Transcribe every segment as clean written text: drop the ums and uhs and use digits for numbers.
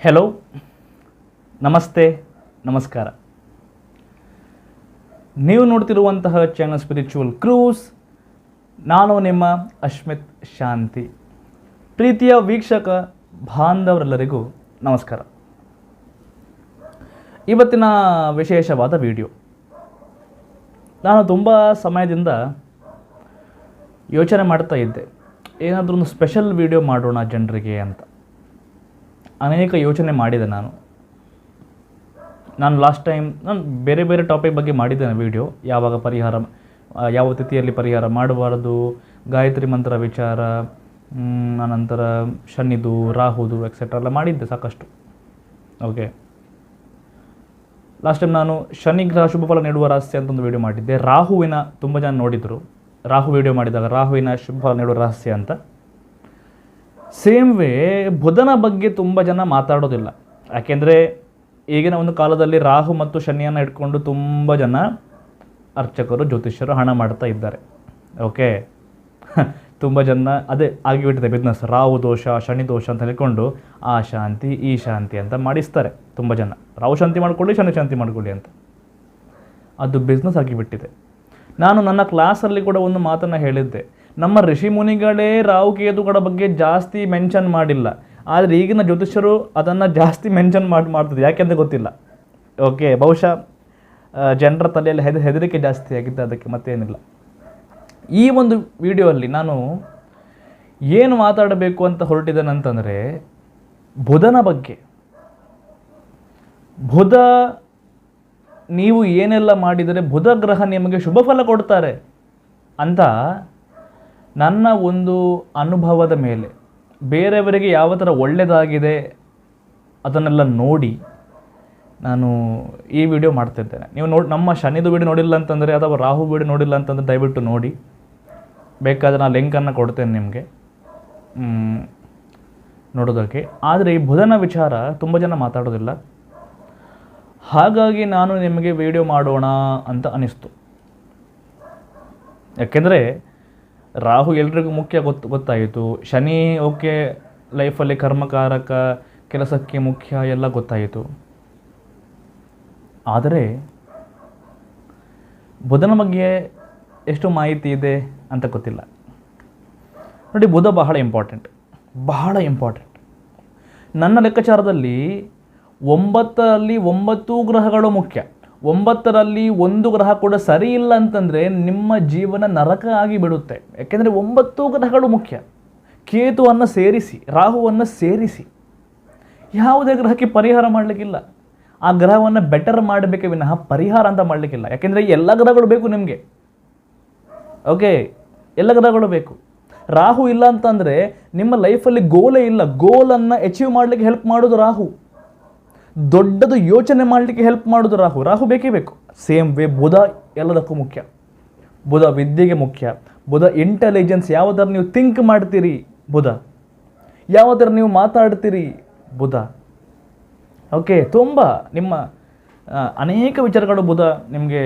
Hello, ನಮಸ್ತೆ, ನಮಸ್ಕಾರ. ನೀವು ನೋಡ್ತಿರುವಂತಹ ಚಾನಲ್ ಸ್ಪಿರಿಚುವಲ್ ಕ್ರೂಸ್. ನಾನು ನಿಮ್ಮ ಅಶ್ಮಿತ್ ಶಾಂತಿ. ಪ್ರೀತಿಯ ವೀಕ್ಷಕ ಬಾಂಧವರೆಲ್ಲರಿಗೂ ನಮಸ್ಕಾರ. ಇವತ್ತಿನ ವಿಶೇಷವಾದ ವಿಡಿಯೋ. ನಾನು ತುಂಬ ಸಮಯದಿಂದ ಯೋಚನೆ ಮಾಡ್ತಾ ಇದ್ದೆ, ಏನಾದರೂ ಒಂದು ಸ್ಪೆಷಲ್ ವಿಡಿಯೋ ಮಾಡೋಣ ಜನರಿಗೆ ಅಂತ. ಅನೇಕ ಯೋಚನೆ ಮಾಡಿದೆ. ನಾನು ಲಾಸ್ಟ್ ಟೈಮ್ ಬೇರೆ ಬೇರೆ ಟಾಪಿಕ್ ಬಗ್ಗೆ ಮಾಡಿದ್ದೇನೆ ವಿಡಿಯೋ. ಯಾವಾಗ ಪರಿಹಾರ, ಯಾವ ತಿಥಿಯಲ್ಲಿ ಪರಿಹಾರ ಮಾಡಬಾರ್ದು, ಗಾಯತ್ರಿ ಮಂತ್ರ ವಿಚಾರ, ಅನಂತರ ಶನಿದು, ರಾಹುದು ಎಕ್ಸೆಟ್ರಾ ಎಲ್ಲ ಮಾಡಿದ್ದೆ ಸಾಕಷ್ಟು. ಓಕೆ, ಲಾಸ್ಟ್ ಟೈಮ್ ನಾನು ಶನಿ ಗ್ರಹ ಶುಭ ಫಲ ನೀಡುವ ರಹಸ್ಯ ಅಂತ ಒಂದು ವಿಡಿಯೋ ಮಾಡಿದ್ದೆ. ರಾಹುವಿನ ತುಂಬ ಜನ ನೋಡಿದರು. ರಾಹು ವಿಡಿಯೋ ಮಾಡಿದಾಗ ರಾಹುವಿನ ಶುಭ ಫಲ ನೀಡುವ ರಹಸ್ಯ ಅಂತ. ಸೇಮ್ ವೇ ಬುಧನ ಬಗ್ಗೆ ತುಂಬ ಜನ ಮಾತಾಡೋದಿಲ್ಲ. ಯಾಕೆಂದರೆ ಈಗಿನ ಒಂದು ಕಾಲದಲ್ಲಿ ರಾಹು ಮತ್ತು ಶನಿಯನ್ನು ಇಟ್ಕೊಂಡು ತುಂಬ ಜನ ಅರ್ಚಕರು, ಜ್ಯೋತಿಷ್ಯರು ಹಣ ಮಾಡ್ತಾ ಇದ್ದಾರೆ. ಓಕೆ, ತುಂಬ ಜನ ಅದೇ ಆಗಿಬಿಟ್ಟಿದೆ ಬಿಸ್ನೆಸ್. ರಾಹು ದೋಷ, ಶನಿ ದೋಷ ಅಂತ ಹೇಳ್ಕೊಂಡು ಆ ಶಾಂತಿ ಈ ಶಾಂತಿ ಅಂತ ಮಾಡಿಸ್ತಾರೆ ತುಂಬ ಜನ. ರಾಹು ಶಾಂತಿ ಮಾಡ್ಕೊಳ್ಳಿ, ಶನಿ ಶಾಂತಿ ಮಾಡ್ಕೊಳ್ಳಿ ಅಂತ. ಅದು ಬಿಸ್ನೆಸ್ ಆಗಿಬಿಟ್ಟಿದೆ. ನಾನು ನನ್ನ ಕ್ಲಾಸಲ್ಲಿ ಕೂಡ ಒಂದು ಮಾತನ್ನು ಹೇಳಿದ್ದೆ. ನಮ್ಮ ಋಷಿ ಮುನಿಗಳೇ ರಾಹು ಕೇತುಗಳ ಬಗ್ಗೆ ಜಾಸ್ತಿ ಮೆನ್ಷನ್ ಮಾಡಿಲ್ಲ, ಆದರೆ ಈಗಿನ ಜ್ಯೋತಿಷ್ಯರು ಅದನ್ನು ಜಾಸ್ತಿ ಮೆನ್ಷನ್ ಮಾಡ್ತಿದ್ದೆ. ಯಾಕೆಂದರೆ ಗೊತ್ತಿಲ್ಲ. ಓಕೆ, ಬಹುಶಃ ಜನರ ತಲೆಯಲ್ಲಿ ಹೆದರಿಕೆ ಜಾಸ್ತಿ ಆಗಿತ್ತು, ಅದಕ್ಕೆ ಮತ್ತೇನಿಲ್ಲ. ಈ ಒಂದು ವಿಡಿಯೋಲ್ಲಿ ನಾನು ಏನು ಮಾತಾಡಬೇಕು ಅಂತ ಹೊರಟಿದ್ದೇನಂತಂದರೆ ಬುಧನ ಬಗ್ಗೆ. ಬುಧ, ನೀವು ಏನೆಲ್ಲ ಮಾಡಿದರೆ ಬುಧ ಗ್ರಹ ನಿಮಗೆ ಶುಭ ಫಲ ಕೊಡ್ತಾರೆ ಅಂತ ನನ್ನ ಒಂದು ಅನುಭವದ ಮೇಲೆ, ಬೇರೆಯವರಿಗೆ ಯಾವ ಥರ ಒಳ್ಳೆಯದಾಗಿದೆ ಅದನ್ನೆಲ್ಲ ನೋಡಿ ನಾನು ಈ ವಿಡಿಯೋ ಮಾಡ್ತಿದ್ದೇನೆ. ನೀವು ನಮ್ಮ ಶನಿದು ವಿಡಿಯೋ ನೋಡಿಲ್ಲ ಅಂತಂದರೆ, ಅಥವಾ ರಾಹು ವಿಡಿಯೋ ನೋಡಿಲ್ಲ ಅಂತಂದರೆ ದಯವಿಟ್ಟು ನೋಡಿ. ಬೇಕಾದರೆ ನಾನು ಲಿಂಕನ್ನು ಕೊಡ್ತೇನೆ ನಿಮಗೆ ನೋಡೋದಕ್ಕೆ. ಆದರೆ ಈ ಬುಧನ ವಿಚಾರ ತುಂಬ ಜನ ಮಾತಾಡೋದಿಲ್ಲ. ಹಾಗಾಗಿ ನಾನು ನಿಮಗೆ ವಿಡಿಯೋ ಮಾಡೋಣ ಅಂತ ಅನಿಸ್ತು. ಯಾಕೆಂದರೆ ರಾಹು ಎಲ್ರಿಗೂ ಮುಖ್ಯ ಗೊತ್ತಾಯಿತು. ಶನಿ ಓಕೆ, ಲೈಫಲ್ಲಿ ಕರ್ಮಕಾರಕ, ಕೆಲಸಕ್ಕೆ ಮುಖ್ಯ ಎಲ್ಲ ಗೊತ್ತಾಯಿತು. ಆದರೆ ಬುಧನ ಬಗ್ಗೆ ಎಷ್ಟು ಮಾಹಿತಿ ಇದೆ ಅಂತ ಗೊತ್ತಿಲ್ಲ. ನೋಡಿ, ಬುಧ ಬಹಳ ಇಂಪಾರ್ಟೆಂಟ್. ನನ್ನ ಲೆಕ್ಕಾಚಾರದಲ್ಲಿ 9ರಲ್ಲಿ 9 ಗ್ರಹಗಳು ಮುಖ್ಯ. 9ರಲ್ಲಿ 1 ಗ್ರಹ ಕೂಡ ಸರಿ ಇಲ್ಲ ಅಂತಂದರೆ ನಿಮ್ಮ ಜೀವನ ನರಕ ಆಗಿ ಬಿಡುತ್ತೆ. ಯಾಕೆಂದರೆ 9 ಗ್ರಹಗಳು ಮುಖ್ಯ. ಕೇತುವನ್ನು ಸೇರಿಸಿ, ರಾಹುವನ್ನು ಸೇರಿಸಿ ಯಾವುದೇ ಗ್ರಹಕ್ಕೆ ಪರಿಹಾರ ಮಾಡಲಿಕ್ಕಿಲ್ಲ. ಆ ಗ್ರಹವನ್ನು ಬೆಟರ್ ಮಾಡಬೇಕೇ ವಿನಃ ಪರಿಹಾರ ಅಂತ ಮಾಡಲಿಕ್ಕಿಲ್ಲ. ಯಾಕೆಂದರೆ ಎಲ್ಲ ಗ್ರಹಗಳು ಬೇಕು ನಿಮಗೆ. ಓಕೆ, ಎಲ್ಲ ಗ್ರಹಗಳು ಬೇಕು. ರಾಹು ಇಲ್ಲ ಅಂತಂದರೆ ನಿಮ್ಮ ಲೈಫಲ್ಲಿ ಗೋಲೇ ಇಲ್ಲ. ಗೋಲನ್ನು ಅಚೀವ್ ಮಾಡಲಿಕ್ಕೆ ಹೆಲ್ಪ್ ಮಾಡೋದು ರಾಹು. ದೊಡ್ಡದು ಯೋಚನೆ ಮಾಡಲಿಕ್ಕೆ ಹೆಲ್ಪ್ ಮಾಡೋದು ರಾಹು. ರಾಹು ಬೇಕೇ ಬೇಕು. ಸೇಮ್ ವೇ ಬುಧ ಎಲ್ಲದಕ್ಕೂ ಮುಖ್ಯ. ಬುಧ ವಿದ್ಯೆಗೆ ಮುಖ್ಯ. ಬುಧ ಇಂಟೆಲಿಜೆನ್ಸ್, ಯಾವ ಥರ ನೀವು ಥಿಂಕ್ ಮಾಡ್ತೀರಿ ಬುಧ, ಯಾವ ಥರ ನೀವು ಮಾತಾಡ್ತೀರಿ ಬುಧ. ಓಕೆ, ತುಂಬ ನಿಮ್ಮ ಅನೇಕ ವಿಚಾರಗಳು ಬುಧ ನಿಮಗೆ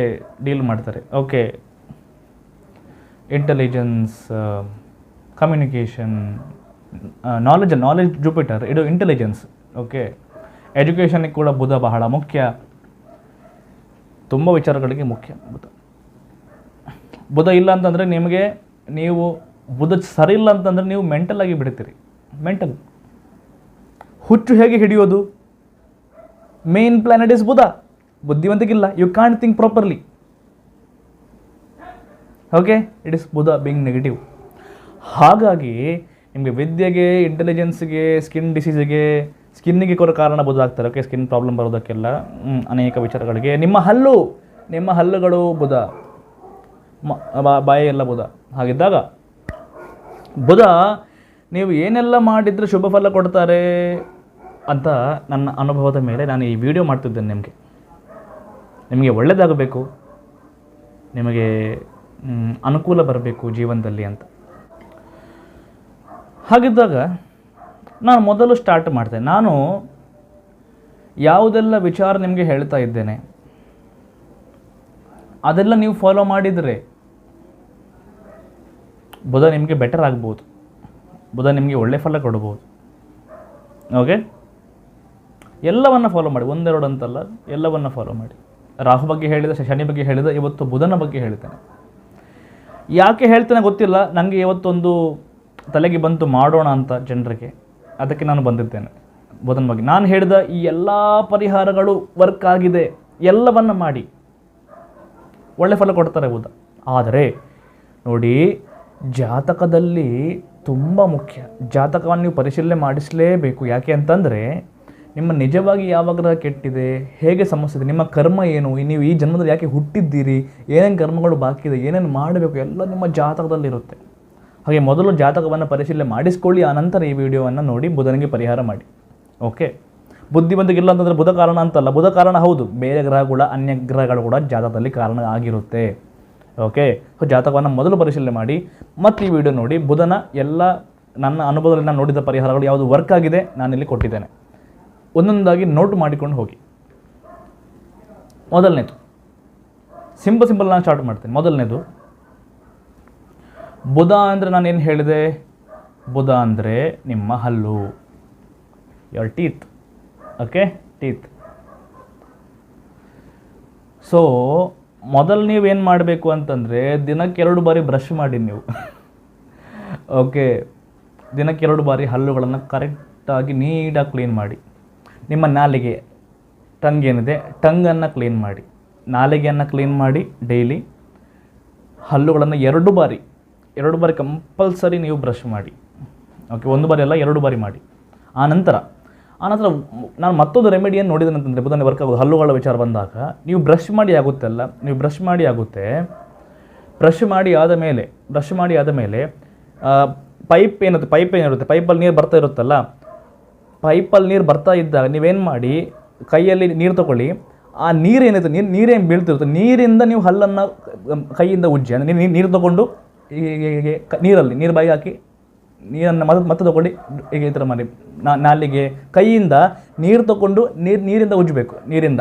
ಡೀಲ್ ಮಾಡ್ತಾರೆ. Okay, intelligence, communication, knowledge Jupiter, ಇದು ಇಂಟೆಲಿಜೆನ್ಸ್. ಓಕೆ, ಎಜುಕೇಷನಿಗೆ ಕೂಡ ಬುಧ ಬಹಳ ಮುಖ್ಯ. ತುಂಬ ವಿಚಾರಗಳಿಗೆ ಮುಖ್ಯ ಬುಧ. ಬುಧ ಇಲ್ಲ ಅಂತಂದರೆ ನೀವು ಬುಧ ಸರಿ ಇಲ್ಲ ಅಂತಂದರೆ ನೀವು ಮೆಂಟಲ್ ಆಗಿ ಬಿಡ್ತೀರಿ. ಹುಚ್ಚು ಹೇಗೆ ಹಿಡಿಯೋದು? Main planet is Budha. ಬುದ್ಧಿವಂತಿಗಿಲ್ಲ, you can't think properly. Okay, it is Budha being negative. ಹಾಗಾಗಿ ನಿಮಗೆ ವಿದ್ಯೆಗೆ, ಇಂಟೆಲಿಜೆನ್ಸ್ಗೆ, ಸ್ಕಿನ್ ಡಿಸೀಸಿಗೆ, ಸ್ಕಿನ್ನಿಗೆ ಕೂಡ ಕಾರಣ ಬುಧ ಆಗ್ತಾರೆ. ಓಕೆ, ಸ್ಕಿನ್ ಪ್ರಾಬ್ಲಮ್ ಬರೋದಕ್ಕೆಲ್ಲ, ಅನೇಕ ವಿಚಾರಗಳಿಗೆ. ನಿಮ್ಮ ಹಲ್ಲುಗಳು ಬುಧ, ಬಾಯಿ ಎಲ್ಲ ಬುಧ. ಹಾಗಿದ್ದಾಗ ಬುಧ ನೀವು ಏನೆಲ್ಲ ಮಾಡಿದರೆ ಶುಭ ಫಲ ಕೊಡ್ತಾರೆ ಅಂತ ನನ್ನ ಅನುಭವದ ಮೇಲೆ ನಾನು ಈ ವಿಡಿಯೋ ಮಾಡ್ತಿದ್ದೇನೆ. ನಿಮಗೆ ಒಳ್ಳೆಯದಾಗಬೇಕು, ನಿಮಗೆ ಅನುಕೂಲ ಬರಬೇಕು ಜೀವನದಲ್ಲಿ ಅಂತ. ಹಾಗಿದ್ದಾಗ ನಾನು ಮೊದಲು ಸ್ಟಾರ್ಟ್ ಮಾಡ್ತೇನೆ. ನಾನು ಯಾವುದೆಲ್ಲ ವಿಚಾರ ನಿಮಗೆ ಹೇಳ್ತಾ ಇದ್ದೇನೆ ಅದೆಲ್ಲ ನೀವು ಫಾಲೋ ಮಾಡಿದರೆ ಬುಧ ನಿಮಗೆ ಬೆಟರ್ ಆಗ್ಬೋದು. ಬುಧ ನಿಮಗೆ ಒಳ್ಳೆ ಫಲ ಕೊಡ್ಬೋದು. ಓಕೆ, ಎಲ್ಲವನ್ನು ಫಾಲೋ ಮಾಡಿ, ಒಂದೆರಡು ಅಂತಲ್ಲ, ಎಲ್ಲವನ್ನು ಫಾಲೋ ಮಾಡಿ. ರಾಹು ಬಗ್ಗೆ ಹೇಳಿದ, ಶನಿ ಬಗ್ಗೆ ಹೇಳಿದ, ಇವತ್ತು ಬುಧನ ಬಗ್ಗೆ ಹೇಳ್ತೇನೆ. ಯಾಕೆ ಹೇಳ್ತೇನೆ ಗೊತ್ತಿಲ್ಲ, ನನಗೆ ಇವತ್ತೊಂದು ತಲೆಗೆ ಬಂತು ಮಾಡೋಣ ಅಂತ ಜನರಿಗೆ, ಅದಕ್ಕೆ ನಾನು ಬಂದಿದ್ದೇನೆ. ಬುಧನ ಬಗ್ಗೆ ನಾನು ಹೇಳಿದ ಈ ಎಲ್ಲ ಪರಿಹಾರಗಳು ವರ್ಕ್ ಆಗಿದೆ, ಎಲ್ಲವನ್ನು ಮಾಡಿ ಒಳ್ಳೆ ಫಲ ಕೊಡ್ತಾರೆ ಬುಧ. ಆದರೆ ನೋಡಿ, ಜಾತಕದಲ್ಲಿ ತುಂಬ ಮುಖ್ಯ, ಜಾತಕವನ್ನು ನೀವು ಪರಿಶೀಲನೆ ಮಾಡಿಸಲೇಬೇಕು. ಯಾಕೆ ಅಂತಂದರೆ ನಿಮ್ಮ ನಿಜವಾಗಿ ಯಾವ ಗ್ರಹ ಕೆಟ್ಟಿದೆ, ಹೇಗೆ ಸಮಸ್ಯೆ ಇದೆ, ನಿಮ್ಮ ಕರ್ಮ ಏನು, ನೀವು ಈ ಜನ್ಮದಲ್ಲಿ ಯಾಕೆ ಹುಟ್ಟಿದ್ದೀರಿ, ಏನೇನು ಕರ್ಮಗಳು ಬಾಕಿ ಇದೆ, ಏನೇನು ಮಾಡಬೇಕು, ಎಲ್ಲ ನಿಮ್ಮ ಜಾತಕದಲ್ಲಿರುತ್ತೆ. ಹಾಗೆ ಮೊದಲು ಜಾತಕವನ್ನು ಪರಿಶೀಲನೆ ಮಾಡಿಸ್ಕೊಳ್ಳಿ, ಆನಂತರ ಈ ವಿಡಿಯೋವನ್ನು ನೋಡಿ ಬುಧನಿಗೆ ಪರಿಹಾರ ಮಾಡಿ. ಓಕೆ, ಬುದ್ಧಿವಂತಿಗಿಲ್ಲ ಅಂತಂದರೆ ಬುಧ ಕಾರಣ ಅಂತಲ್ಲ, ಬುಧ ಕಾರಣ ಹೌದು, ಬೇರೆ ಗ್ರಹಗಳ ಅನ್ಯ ಗ್ರಹಗಳು ಕೂಡ ಜಾತಕದಲ್ಲಿ ಕಾರಣ ಆಗಿರುತ್ತೆ. ಓಕೆ, ಸೊ ಜಾತಕವನ್ನು ಮೊದಲು ಪರಿಶೀಲನೆ ಮಾಡಿ ಮತ್ತು ಈ ವಿಡಿಯೋ ನೋಡಿ. ಬುಧನ ಎಲ್ಲ ನನ್ನ ಅನುಭವದಲ್ಲಿ ನಾನು ನೋಡಿದ ಪರಿಹಾರಗಳು ಯಾವುದು ವರ್ಕ್ ಆಗಿದೆ ನಾನಿಲ್ಲಿ ಕೊಟ್ಟಿದ್ದೇನೆ. ಒಂದೊಂದಾಗಿ ನೋಟ್ ಮಾಡಿಕೊಂಡು ಹೋಗಿ. ಮೊದಲನೇದು ಸಿಂಪಲ್ ನಾನು ಸ್ಟಾರ್ಟ್ ಮಾಡ್ತೇನೆ. ಮೊದಲನೇದು, ಬುಧ ಅಂದರೆ ನಾನೇನು ಹೇಳಿದೆ, ಬುಧ ಅಂದರೆ ನಿಮ್ಮ ಹಲ್ಲು, your teeth. Okay, teeth. So ಮೊದಲು ನೀವೇನು ಮಾಡಬೇಕು ಅಂತಂದರೆ ದಿನಕ್ಕೆ 2 ಬಾರಿ ಬ್ರಷ್ ಮಾಡಿ ನೀವು. ಓಕೆ, ದಿನಕ್ಕೆ 2 ಬಾರಿ ಹಲ್ಲುಗಳನ್ನು ಕರೆಕ್ಟಾಗಿ ನೀಟಾಗಿ ಕ್ಲೀನ್ ಮಾಡಿ. ನಿಮ್ಮ ನಾಲಿಗೆ, ಟಂಗ್ ಏನಿದೆ, ಟಂಗನ್ನು ಕ್ಲೀನ್ ಮಾಡಿ, ನಾಲಿಗೆಯನ್ನು ಕ್ಲೀನ್ ಮಾಡಿ ಡೈಲಿ. ಹಲ್ಲುಗಳನ್ನು 2 ಬಾರಿ ಕಂಪಲ್ಸರಿ ನೀವು ಬ್ರಷ್ ಮಾಡಿ. ಓಕೆ, 1 ಬಾರಿ ಅಲ್ಲ, 2 ಬಾರಿ ಮಾಡಿ. ಆನಂತರ ನಾನು ಮತ್ತೊಂದು ರೆಮಿಡಿಯನ್ನು ನೋಡಿದ್ದೇನೆ ಅಂತಂದರೆ ಬುಧನೇ ವರ್ಕ್ ಆಗೋದು. ಹಲ್ಲುಗಳ ವಿಚಾರ ಬಂದಾಗ ನೀವು ಬ್ರಷ್ ಮಾಡಿ ಆಗುತ್ತೆ ಅಲ್ಲ, ನೀವು ಬ್ರಷ್ ಮಾಡಿ ಆದ ಮೇಲೆ ಪೈಪ್ ಏನಿರುತ್ತೆ, ಪೈಪಲ್ಲಿ ನೀರು ಬರ್ತಾ ಇರುತ್ತಲ್ಲ, ಪೈಪಲ್ಲಿ ನೀರು ಬರ್ತಾ ಇದ್ದಾಗ ನೀವೇನು ಮಾಡಿ, ಕೈಯಲ್ಲಿ ನೀರು ತೊಗೊಳ್ಳಿ. ಆ ನೀರು ಏನಿದೆ, ನೀರೇನು ಬೀಳ್ತಿರುತ್ತೆ, ನೀರಿಂದ ನೀವು ಹಲ್ಲನ್ನು ಕೈಯಿಂದ ಉಜ್ಜಿ, ಅಂದರೆ ನೀರು ತೊಗೊಂಡು ಹೀಗೆ ನೀರು ಬಾಯಿಗೆ ಹಾಕಿ ನೀರನ್ನು ಮತ್ತೆ ತೊಗೊಂಡು ಹೀಗೆ ಈ ಥರ ಮಾಡಿ, ನಾಲಿಗೆ ಕೈಯಿಂದ ನೀರು ತೊಗೊಂಡು ನೀರಿಂದ ಉಜ್ಜಬೇಕು. ನೀರಿಂದ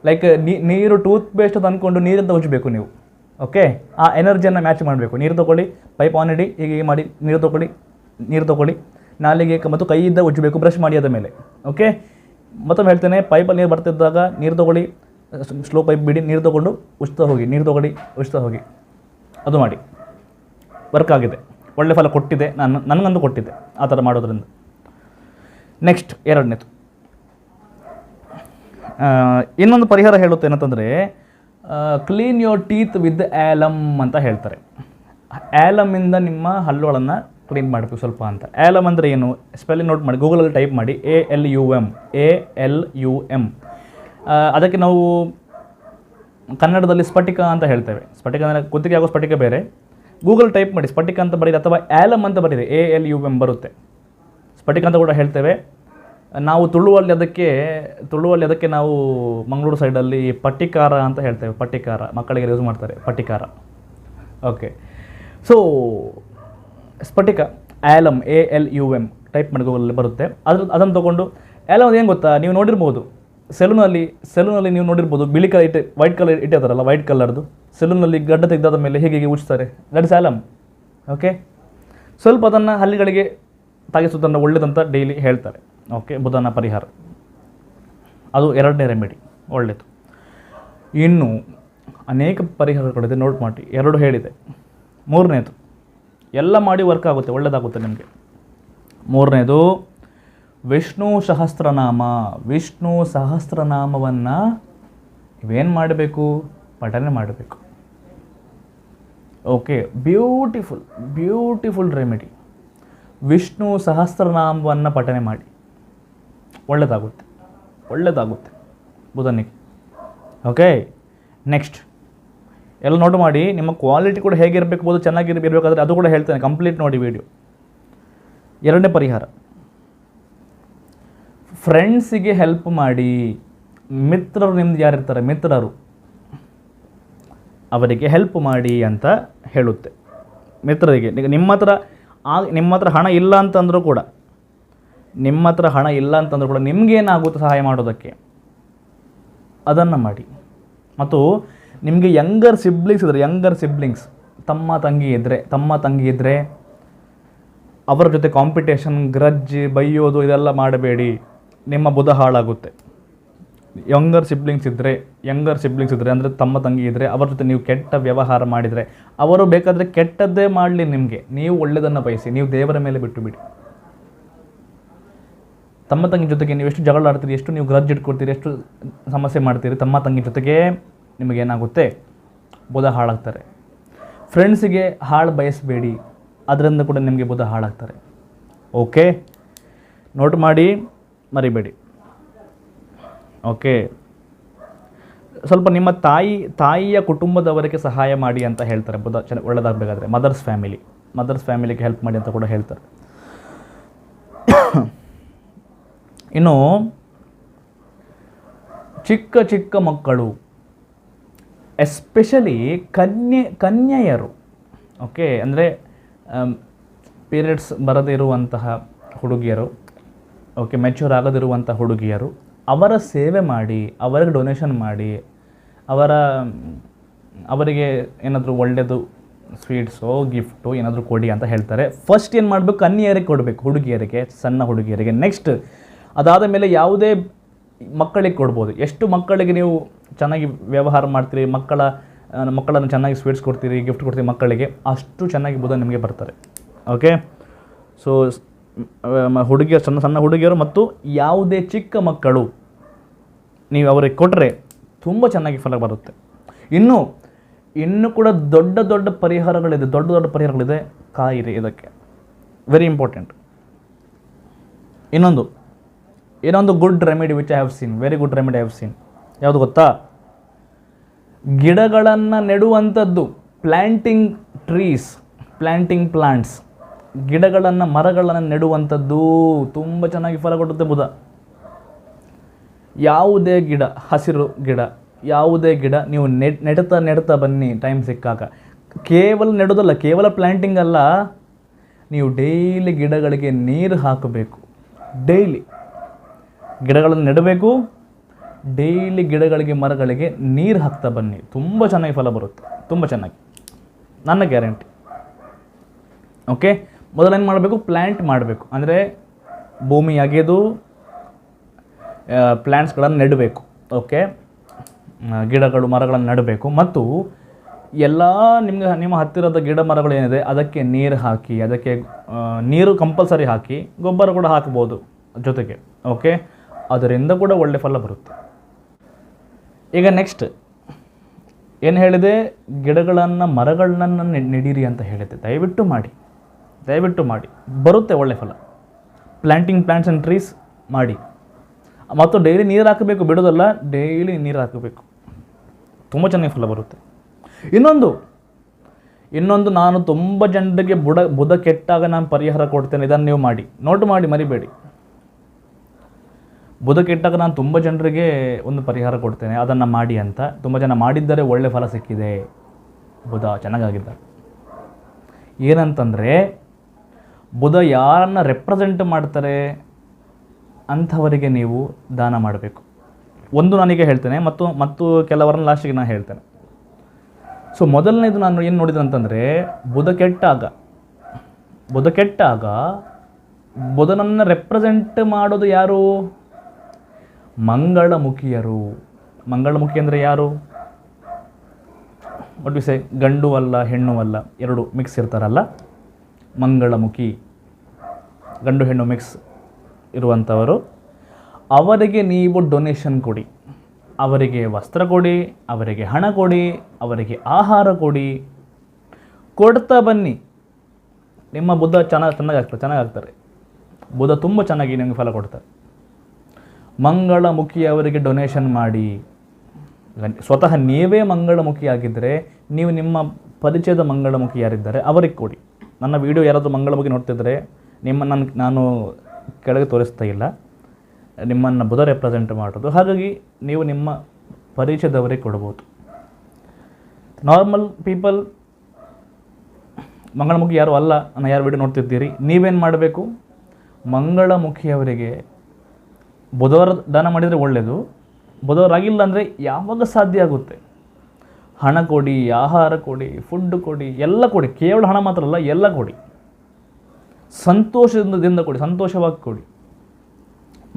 ಲೈಕ್ ನೀರು ಟೂತ್ ಪೇಸ್ಟ್ ಅಂದ್ಕೊಂಡು ನೀರಿಂದ ಉಜ್ಜಬೇಕು ನೀವು. ಓಕೆ, ಆ ಎನರ್ಜಿಯನ್ನು ಮ್ಯಾಚ್ ಮಾಡಬೇಕು. ನೀರು ತೊಗೊಳ್ಳಿ, ಪೈಪ್ ಆನ್ ಇಡಿ, ಹೀಗೆ ಮಾಡಿ ನೀರು ತೊಗೊಳ್ಳಿ, ನಾಲಿಗೆ ಮತ್ತು ಕೈಯಿಂದ ಉಜ್ಜಬೇಕು ಬ್ರಷ್ ಮಾಡಿ ಆದ ಮೇಲೆ. ಓಕೆ, ಮತ್ತೊಮ್ಮೆ ಹೇಳ್ತೇನೆ, ಪೈಪಲ್ಲಿ ನೀರು ಬರ್ತಿದ್ದಾಗ ನೀರು ತೊಗೊಳ್ಳಿ, ಸ್ಲೋ ಪೈಪ್ ಬಿಡಿ, ನೀರು ತೊಗೊಂಡು ಉಜ್ತಾ ಹೋಗಿ, ಅದು ಮಾಡಿ. ವರ್ಕ್ ಆಗಿದೆ, ಒಳ್ಳೆ ಫಲ ಕೊಟ್ಟಿದೆ, ನನಗಂತೂ ಕೊಟ್ಟಿದೆ ಆ ಥರ ಮಾಡೋದ್ರಿಂದ. ನೆಕ್ಸ್ಟ್, ಎರಡನೇದು, ಇನ್ನೊಂದು ಪರಿಹಾರ ಹೇಳುತ್ತೆ ಏನಂತಂದರೆ, ಕ್ಲೀನ್ ಯೋರ್ ಟೀತ್ ವಿತ್ ಆ್ಯಲಮ್ ಅಂತ ಹೇಳ್ತಾರೆ. ಆ್ಯಲಮಿಂದ ನಿಮ್ಮ ಹಲ್ಲುಗಳನ್ನು ಕ್ಲೀನ್ ಮಾಡಬೇಕು ಸ್ವಲ್ಪ ಅಂತ. ಆ್ಯಲಮ್ ಅಂದರೆ ಏನು, ಸ್ಪೆಲ್ಲಿಂಗ್ ನೋಟ್ ಮಾಡಿ, ಗೂಗಲಲ್ಲಿ ಟೈಪ್ ಮಾಡಿ, ALUM. ಅದಕ್ಕೆ ನಾವು ಕನ್ನಡದಲ್ಲಿ ಸ್ಫಟಿಕ ಅಂತ ಹೇಳ್ತೇವೆ. ಸ್ಫಟಿಕ ಅಂದರೆ ಕುತ್ತಿಗೆ ಆಗೋ ಸ್ಫಟಿಕ ಬೇರೆ. ಗೂಗಲ್ ಟೈಪ್ ಮಾಡಿ, ಸ್ಫಟಿಕ ಅಂತ ಬರೀರಿ ಅಥವಾ ಆ್ಯಲಮ್ ಅಂತ ಬರೀರಿ, ALUM ಬರುತ್ತೆ. ಸ್ಫಟಿಕ ಅಂತ ಕೂಡ ಹೇಳ್ತೇವೆ ನಾವು. ತುಳುವಲ್ಲಿ ಅದಕ್ಕೆ ನಾವು ಮಂಗಳೂರು ಸೈಡಲ್ಲಿ ಪಟ್ಟಿಕಾರ ಅಂತ ಹೇಳ್ತೇವೆ. ಪಟ್ಟಿಕಾರ ಮಕ್ಕಳಿಗೆ ಯೂಸ್ ಮಾಡ್ತಾರೆ, ಪಟ್ಟಿಕಾರ. ಓಕೆ, ಸೊ ಸ್ಫಟಿಕ, ಆ್ಯಲಮ್, ALUM ಟೈಪ್ ಮಾಡಿ, ಗೂಗಲಲ್ಲಿ ಬರುತ್ತೆ. ಅದನ್ನು ತೊಗೊಂಡು, ಆ್ಯಲಮ್ ಏನು ಗೊತ್ತಾ, ನೀವು ನೋಡಿರ್ಬೋದು ಸೆಲೂನಲ್ಲಿ ನೀವು ನೋಡಿರ್ಬೋದು, ಬಿಳಿ ಕಲರ್ ವೈಟ್ ಕಲರ್ ಇಟ್ಟಿರ್ತಾರಲ್ಲ, ವೈಟ್ ಕಲರ್ದು ಸೆಲೂನಲ್ಲಿ ಗಡ್ಡ ತೆಗೆದಾದ ಮೇಲೆ ಹೇಗೆ ಉಜ್ತಾರೆ, ದಟ್ ಇಸ್ ಆ್ಯಲಮ್. ಓಕೆ, ಸ್ವಲ್ಪ ಅದನ್ನು ಹಲ್ಲಿಗಳಿಗೆ ತಾಗಿಸೋದನ್ನು ಒಳ್ಳೆಯದಂತ ಡೈಲಿ ಹೇಳ್ತಾರೆ. ಓಕೆ, ಬುಧನ ಪರಿಹಾರ ಅದು ಎರಡನೇ ರೆಮಿಡಿ, ಒಳ್ಳೆಯದು. ಇನ್ನು ಅನೇಕ ಪರಿಹಾರಗಳಿದೆ, ನೋಟ್ ಮಾಡಿ. 2 ಹೇಳಿದೆ. ಮೂರನೇದು, ಎಲ್ಲ ಮಾಡಿ ವರ್ಕ್ ಆಗುತ್ತೆ, ಒಳ್ಳೆಯದಾಗುತ್ತೆ ನಿಮಗೆ. ಮೂರನೇದು, ವಿಷ್ಣು ಸಹಸ್ರನಾಮವನ್ನು ಇವೇನು ಮಾಡಬೇಕು, ಪಠನೆ ಮಾಡಬೇಕು. Okay, beautiful remedy. ವಿಷ್ಣು ಸಹಸ್ರನಾಮವನ್ನು ಪಠನೆ ಮಾಡಿ, ಒಳ್ಳೆಯದಾಗುತ್ತೆ ಬುಧನಿಗೆ. ಓಕೆ, ನೆಕ್ಸ್ಟ್, ಎಲ್ಲ ನೋಟ್ ಮಾಡಿ. ನಿಮ್ಮ ಕ್ವಾಲಿಟಿ ಕೂಡ ಹೇಗಿರಬೇಕು, ಬೋದು ಚೆನ್ನಾಗಿರಬೇಕಾದ್ರೆ ಅದು ಕೂಡ ಹೇಳ್ತೇನೆ, ಕಂಪ್ಲೀಟ್ ನೋಡಿ ವಿಡಿಯೋ. ಎರಡನೇ ಪರಿಹಾರ, ಫ್ರೆಂಡ್ಸಿಗೆ ಹೆಲ್ಪ್ ಮಾಡಿ. ಮಿತ್ರರು ನಿಮ್ದು ಯಾರಿರ್ತಾರೆ, ಮಿತ್ರರು, ಅವರಿಗೆ ಹೆಲ್ಪ್ ಮಾಡಿ ಅಂತ ಹೇಳುತ್ತೆ. ಮಿತ್ರರಿಗೆ ನಿಮ್ಮ ಹತ್ರ ಹಣ ಇಲ್ಲ ಅಂತಂದರೂ ಕೂಡ ನಿಮಗೇನಾಗುತ್ತೆ ಸಹಾಯ ಮಾಡೋದಕ್ಕೆ, ಅದನ್ನು ಮಾಡಿ. ಮತ್ತು ನಿಮಗೆ ಯಂಗರ್ ಸಿಬ್ಲಿಂಗ್ಸ್ ತಮ್ಮ ತಂಗಿ ಇದ್ದರೆ ಅವರ ಜೊತೆ ಕಾಂಪಿಟೇಷನ್, ಗ್ರಜ್, ಬೈಯೋದು ಇದೆಲ್ಲ ಮಾಡಬೇಡಿ. ನಿಮ್ಮ ಬುಧ ಹಾಳಾಗುತ್ತೆ. ಯಂಗರ್ ಸಿಬ್ಲಿಂಗ್ಸ್ ಇದ್ದರೆ ಅಂದರೆ ತಮ್ಮ ತಂಗಿ ಇದ್ದರೆ ಅವರ ಜೊತೆ ನೀವು ಕೆಟ್ಟ ವ್ಯವಹಾರ ಮಾಡಿದರೆ, ಅವರು ಬೇಕಾದರೆ ಕೆಟ್ಟದ್ದೇ ಮಾಡಲಿ, ನಿಮಗೆ ನೀವು ಒಳ್ಳೆಯದನ್ನು ಬಯಸಿ, ನೀವು ದೇವರ ಮೇಲೆ ಬಿಟ್ಟು ಬಿಡಿ. ತಮ್ಮ ತಂಗಿ ಜೊತೆಗೆ ನೀವು ಎಷ್ಟು ಜಗಳ ಆಡ್ತೀರಿ, ಎಷ್ಟು ನೀವು ಗ್ರಜ್ ಇಟ್ಕೊಡ್ತೀರಿ, ಎಷ್ಟು ಸಮಸ್ಯೆ ಮಾಡ್ತೀರಿ, ತಮ್ಮ ತಂಗಿ ಜೊತೆಗೆ ನಿಮಗೇನಾಗುತ್ತೆ, ಬುಧ ಹಾಳಾಗ್ತಾರೆ. ಫ್ರೆಂಡ್ಸಿಗೆ ಹಾಳು ಬಯಸಬೇಡಿ, ಅದರಿಂದ ಕೂಡ ನಿಮಗೆ ಬುಧ ಹಾಳಾಗ್ತಾರೆ. ಓಕೆ, ನೋಟ್ ಮಾಡಿ, ಮರಿಬೇಡಿ. ಓಕೆ, ಸ್ವಲ್ಪ ನಿಮ್ಮ ತಾಯಿಯ ಕುಟುಂಬದವರಿಗೆ ಸಹಾಯ ಮಾಡಿ ಅಂತ ಹೇಳ್ತಾರೆ ಬುಧ ಒಳ್ಳೆದಾಗಬೇಕಾದ್ರೆ. ಮದರ್ಸ್ ಫ್ಯಾಮಿಲಿಗೆ ಹೆಲ್ಪ್ ಮಾಡಿ ಅಂತ ಕೂಡ ಹೇಳ್ತಾರೆ. ಇನ್ನು ಚಿಕ್ಕ ಮಕ್ಕಳು, ಎಸ್ಪೆಷಲಿ ಕನ್ಯೆಯರು, ಓಕೆ, ಅಂದರೆ ಪೀರಿಯಡ್ಸ್ ಬರದೇ ಇರುವಂತಹ ಹುಡುಗಿಯರು, ಓಕೆ, ಮೆಚ್ಯೂರ್ ಆಗದಿರುವಂಥ ಹುಡುಗಿಯರು, ಅವರ ಸೇವೆ ಮಾಡಿ, ಅವರಿಗೆ ಡೊನೇಷನ್ ಮಾಡಿ, ಅವರಿಗೆ ಏನಾದರೂ ಒಳ್ಳೆಯದು ಸ್ವೀಟ್ಸೋ ಗಿಫ್ಟು ಏನಾದರೂ ಕೊಡಿ ಅಂತ ಹೇಳ್ತಾರೆ. ಫಸ್ಟ್ ಏನು ಮಾಡಬೇಕು, ಕನ್ಯೆಯರಿಗೆ ಕೊಡಬೇಕು, ಹುಡುಗಿಯರಿಗೆ, ಸಣ್ಣ ಹುಡುಗಿಯರಿಗೆ. ನೆಕ್ಸ್ಟ್ ಅದಾದ ಮೇಲೆ ಯಾವುದೇ ಮಕ್ಕಳಿಗೆ ಕೊಡ್ಬೋದು. ಎಷ್ಟು ಮಕ್ಕಳಿಗೆ ನೀವು ಚೆನ್ನಾಗಿ ವ್ಯವಹಾರ ಮಾಡ್ತೀರಿ, ಮಕ್ಕಳನ್ನು ಚೆನ್ನಾಗಿ ಸ್ವೀಟ್ಸ್ ಕೊಡ್ತೀರಿ, ಗಿಫ್ಟ್ ಕೊಡ್ತೀರಿ ಮಕ್ಕಳಿಗೆ, ಅಷ್ಟು ಚೆನ್ನಾಗಿ ಬುಧ ನಿಮಗೆ ಬರ್ತಾರೆ. ಓಕೆ, ಸೊ ಹುಡುಗಿಯರು, ಸಣ್ಣ ಹುಡುಗಿಯರು ಮತ್ತು ಯಾವುದೇ ಚಿಕ್ಕ ಮಕ್ಕಳು ನೀವು ಅವರಿಗೆ ಕೊಟ್ಟರೆ ತುಂಬ ಚೆನ್ನಾಗಿ ಫಲ ಬರುತ್ತೆ. ಇನ್ನೂ ಕೂಡ ದೊಡ್ಡ ಪರಿಹಾರಗಳಿದೆ, ಕಾಯಿರಿ ಇದಕ್ಕೆ, ವೆರಿ ಇಂಪಾರ್ಟೆಂಟ್. ಇನ್ನೊಂದು good remedy which I have seen, very good remedy I have seen. ಯಾವುದು ಗೊತ್ತಾ? ಗಿಡಗಳನ್ನು ನೆಡುವಂಥದ್ದು, ಪ್ಲಾಂಟ್ಸ್, ಮರಗಳನ್ನು ನೆಡುವಂಥದ್ದು ತುಂಬ ಚೆನ್ನಾಗಿ ಫಲ ಕೊಡುತ್ತೆ ಬುಧ. ಯಾವುದೇ ಗಿಡ, ಹಸಿರು ಗಿಡ, ಯಾವುದೇ ಗಿಡ ನೀವು ನೆಡ್ತಾ ಬನ್ನಿ ಟೈಮ್ ಸಿಕ್ಕಾಗ. ಕೇವಲ ನೆಡೋದಲ್ಲ, ಕೇವಲ ಪ್ಲ್ಯಾಂಟಿಂಗ್ ಅಲ್ಲ, ನೀವು ಡೈಲಿ ಗಿಡಗಳಿಗೆ ನೀರು ಹಾಕಬೇಕು. ಡೈಲಿ ಗಿಡಗಳನ್ನು ನೆಡಬೇಕು, ಡೈಲಿ ಗಿಡಗಳಿಗೆ, ಮರಗಳಿಗೆ ನೀರು ಹಾಕ್ತಾ ಬನ್ನಿ. ತುಂಬ ಚೆನ್ನಾಗಿ ಫಲ ಬರುತ್ತೆ, ತುಂಬ ಚೆನ್ನಾಗಿ, ನನ್ನ ಗ್ಯಾರಂಟಿ. ಓಕೆ, ಮೊದಲೇನು ಮಾಡಬೇಕು, ಪ್ಲ್ಯಾಂಟ್ ಮಾಡಬೇಕು, ಅಂದರೆ ಭೂಮಿ ಅಗೆದು ಪ್ಲ್ಯಾಂಟ್ಸ್ಗಳನ್ನು ನೆಡಬೇಕು. ಓಕೆ, ಗಿಡಗಳು, ಮರಗಳನ್ನು ನೆಡಬೇಕು. ಮತ್ತು ಎಲ್ಲ ನಿಮ್ಮ ಹತ್ತಿರದ ಗಿಡ ಮರಗಳು ಏನಿದೆ ಅದಕ್ಕೆ ನೀರು ಹಾಕಿ, ಅದಕ್ಕೆ ನೀರು ಕಂಪಲ್ಸರಿ ಹಾಕಿ, ಗೊಬ್ಬರ ಕೂಡ ಹಾಕ್ಬೋದು ಜೊತೆಗೆ. ಓಕೆ, ಅದರಿಂದ ಕೂಡ ಒಳ್ಳೆ ಫಲ ಬರುತ್ತೆ. ಈಗ ನೆಕ್ಸ್ಟ್ ಏನು ಹೇಳಿದೆ, ಮರಗಳನ್ನು ನೆಡೀರಿ ಅಂತ ಹೇಳಿದೆ. ದಯವಿಟ್ಟು ಮಾಡಿ, ಬರುತ್ತೆ ಒಳ್ಳೆ ಫಲ. ಪ್ಲ್ಯಾಂಟಿಂಗ್ ಪ್ಲ್ಯಾಂಟ್ಸ್ ಆ್ಯಂಡ್ ಟ್ರೀಸ್ ಮಾಡಿ. ಮತ್ತು ಡೈಲಿ ನೀರು ಹಾಕಬೇಕು, ಬಿಡೋದಲ್ಲ, ಡೈಲಿ ನೀರು ಹಾಕಬೇಕು, ತುಂಬ ಚೆನ್ನಾಗಿ ಫಲ ಬರುತ್ತೆ. ಇನ್ನೊಂದು ನಾನು ತುಂಬ ಜನರಿಗೆ ಬುಧ ಕೆಟ್ಟಾಗ ನಾನು ಪರಿಹಾರ ಕೊಡ್ತೇನೆ, ಇದನ್ನು ನೀವು ಮಾಡಿ, ನೋಟ್ ಮಾಡಿ, ಮರಿಬೇಡಿ. ಬುಧ ಕೆಟ್ಟಾಗ ನಾನು ತುಂಬ ಜನರಿಗೆ ಒಂದು ಪರಿಹಾರ ಕೊಡ್ತೇನೆ, ಅದನ್ನು ಮಾಡಿ ಅಂತ. ತುಂಬ ಜನ ಮಾಡಿದ್ದರೆ ಒಳ್ಳೆ ಫಲ ಸಿಕ್ಕಿದೆ, ಬುಧ ಚೆನ್ನಾಗಿದ್ದಾರೆ. ಏನಂತಂದರೆ, ಬುಧ ಯಾರನ್ನು ರೆಪ್ರೆಸೆಂಟ್ ಮಾಡ್ತಾರೆ ಅಂಥವರಿಗೆ ನೀವು ದಾನ ಮಾಡಬೇಕು. ನನಗೆ ಹೇಳ್ತೇನೆ, ಮತ್ತು ಕೆಲವರನ್ನ ಲಾಸ್ಟಿಗೆ ನಾನು ಹೇಳ್ತೇನೆ. ಸೊ ಮೊದಲನೇದು ನಾನು ಏನು ನೋಡಿದೆ ಅಂತಂದರೆ, ಬುಧ ಕೆಟ್ಟಾಗ ಬುಧನನ್ನು ರೆಪ್ರೆಸೆಂಟ್ ಮಾಡೋದು ಯಾರು? ಮಂಗಳಮುಖಿಯರು. ಮಂಗಳಮುಖಿ ಅಂದರೆ ಯಾರು? ವಾಟ್ ವಿ ಸೇ, ಗಂಡು ಅಲ್ಲ ಹೆಣ್ಣು ಅಲ್ಲ, ಎರಡು ಮಿಕ್ಸ್ ಇರ್ತಾರಲ್ಲ, ಮಂಗಳಮುಖಿ, ಗಂಡು ಹೆಣ್ಣು ಮಿಕ್ಸ್ ಇರುವಂಥವರು. ಅವರಿಗೆ ನೀವು ಡೊನೇಷನ್ ಕೊಡಿ, ಅವರಿಗೆ ವಸ್ತ್ರ ಕೊಡಿ, ಅವರಿಗೆ ಹಣ ಕೊಡಿ, ಅವರಿಗೆ ಆಹಾರ ಕೊಡಿ, ಕೊಡ್ತಾ ಬನ್ನಿ. ನಿಮ್ಮ ಬುಧ ಚೆನ್ನಾಗಾಗ್ತಾರೆ. ಬುಧ ತುಂಬ ಚೆನ್ನಾಗಿ ನಿಮಗೆ ಫಲ ಕೊಡ್ತಾರೆ. ಮಂಗಳಮುಖಿ ಅವರಿಗೆ ಡೊನೇಷನ್ ಮಾಡಿ. ಸ್ವತಃ ನೀವೇ ಮಂಗಳಮುಖಿ ಆಗಿದ್ದರೆ, ನೀವು ನಿಮ್ಮ ಪರಿಚಯದ ಮಂಗಳಮುಖಿ ಯಾರಿದ್ದಾರೆ ಅವರಿಗೆ ಕೊಡಿ. ನನ್ನ ವಿಡಿಯೋ ಯಾರಾದರೂ ಮಂಗಳಮುಖಿ ನೋಡ್ತಿದ್ರೆ ನಾನು ಕೆಳಗೆ ತೋರಿಸ್ತಾ ಇಲ್ಲ, ನಿಮ್ಮನ್ನು ಬುಧ ರೆಪ್ರೆಸೆಂಟ್ ಮಾಡೋದು. ಹಾಗಾಗಿ ನೀವು ನಿಮ್ಮ ಪರಿಚಯದವರಿಗೆ ಕೊಡ್ಬೋದು. ನಾರ್ಮಲ್ ಪೀಪಲ್ ಮಂಗಳಮುಖಿ ಯಾರು ಅಲ್ಲ ಅನ್ನೋ ಯಾರು ವಿಡಿಯೋ ನೋಡ್ತಿದ್ದೀರಿ, ನೀವೇನು ಮಾಡಬೇಕು, ಮಂಗಳಮುಖಿಯವರಿಗೆ ಬುಧವಾರ ದಾನ ಮಾಡಿದರೆ ಒಳ್ಳೆಯದು. ಬುಧವಾರ ಆಗಿಲ್ಲ ಅಂದರೆ ಯಾವಾಗ ಸಾಧ್ಯ ಆಗುತ್ತೆ, ಹಣ ಕೊಡಿ, ಆಹಾರ ಕೊಡಿ, ಫುಡ್ ಕೊಡಿ, ಎಲ್ಲ ಕೊಡಿ. ಕೇವಲ ಹಣ ಮಾತ್ರ ಅಲ್ಲ, ಎಲ್ಲ ಕೊಡಿ. ಸಂತೋಷದಿಂದ ಕೊಡಿ, ಸಂತೋಷವಾಗಿ ಕೊಡಿ.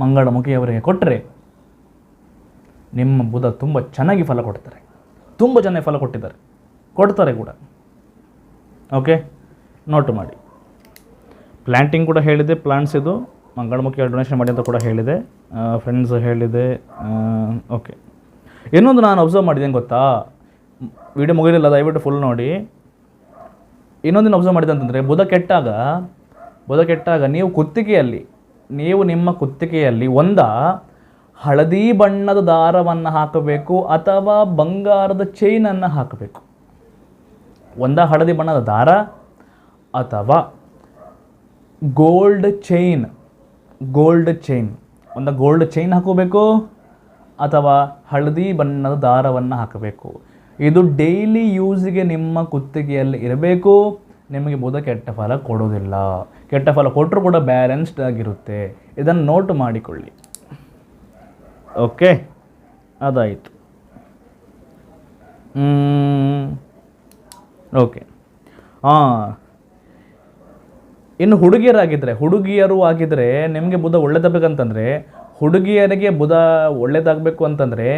ಮಂಗಳಮುಖಿಯವರಿಗೆ ಕೊಟ್ಟರೆ ನಿಮ್ಮ ಬುಧ ತುಂಬ ಚೆನ್ನಾಗಿ ಫಲ ಕೊಡ್ತಾರೆ, ತುಂಬ ಚೆನ್ನಾಗಿ ಫಲ ಕೊಡ್ತಾರೆ ಕೂಡ. ಓಕೆ, ನೋಟ್ ಮಾಡಿ. ಪ್ಲ್ಯಾಂಟಿಂಗ್ ಕೂಡ ಹೇಳಿದೆ, ಪ್ಲಾಂಟ್ಸ್ ಇದು ಮಂಗಳಮುಖಿ ಡೊನೇಷನ್ ಮಾಡಿ ಅಂತ ಕೂಡ ಹೇಳಿದೆ, ಫ್ರೆಂಡ್ಸ್ ಹೇಳಿದೆ. ಓಕೆ, ಇನ್ನೊಂದು ನಾನು ಅಬ್ಸರ್ವ್ ಮಾಡಿದ್ದೇನೆ ಗೊತ್ತಾ, ವಿಡಿಯೋ ಮುಗಿಲಿಲ್ಲ, ದಯವಿಟ್ಟು ಫುಲ್ ನೋಡಿ. ಇನ್ನೊಂದಿನ ಅಬ್ಸರ್ವ್ ಮಾಡಿದೆ ಅಂತಂದರೆ, ಬುಧ ಕೆಟ್ಟಾಗ ನೀವು ನಿಮ್ಮ ಕುತ್ತಿಗೆಯಲ್ಲಿ ಹಳದಿ ಬಣ್ಣದ ದಾರವನ್ನು ಹಾಕಬೇಕು ಅಥವಾ ಬಂಗಾರದ ಚೈನನ್ನು ಹಾಕಬೇಕು. ಹಳದಿ ಬಣ್ಣದ ದಾರ ಅಥವಾ ಗೋಲ್ಡ್ ಚೈನ್ ಗೋಲ್ಡ್ ಚೈನ್ ಹಾಕೋಬೇಕು ಅಥವಾ ಹಳದಿ ಬಣ್ಣದ ದಾರವನ್ನು ಹಾಕಬೇಕು. ಇದು ಡೈಲಿ ಯೂಸಿಗೆ ನಿಮ್ಮ ಕುತ್ತಿಗೆಯಲ್ಲಿ ಇರಬೇಕು. ನಿಮಗೆ ಬುಧ ಕೆಟ್ಟ ಫಲ ಕೊಡೋದಿಲ್ಲ. ಕೆಟ್ಟ ಫಲ ಕೊಟ್ಟರು ಕೂಡ ಬ್ಯಾಲೆನ್ಸ್ಡ್ ಆಗಿರುತ್ತೆ. ಇದನ್ನು ನೋಟ್ ಮಾಡಿಕೊಳ್ಳಿ. ಓಕೆ, ಅದಾಯಿತು. ಓಕೆ, ಇನ್ನು ಹುಡುಗಿಯರು ಆಗಿದ್ದರೆ ನಿಮಗೆ ಬುಧ ಒಳ್ಳೇದಾಗಬೇಕಂತಂದರೆ, ಹುಡುಗಿಯರಿಗೆ ಬುಧ ಒಳ್ಳೇದಾಗಬೇಕು ಅಂತಂದರೆ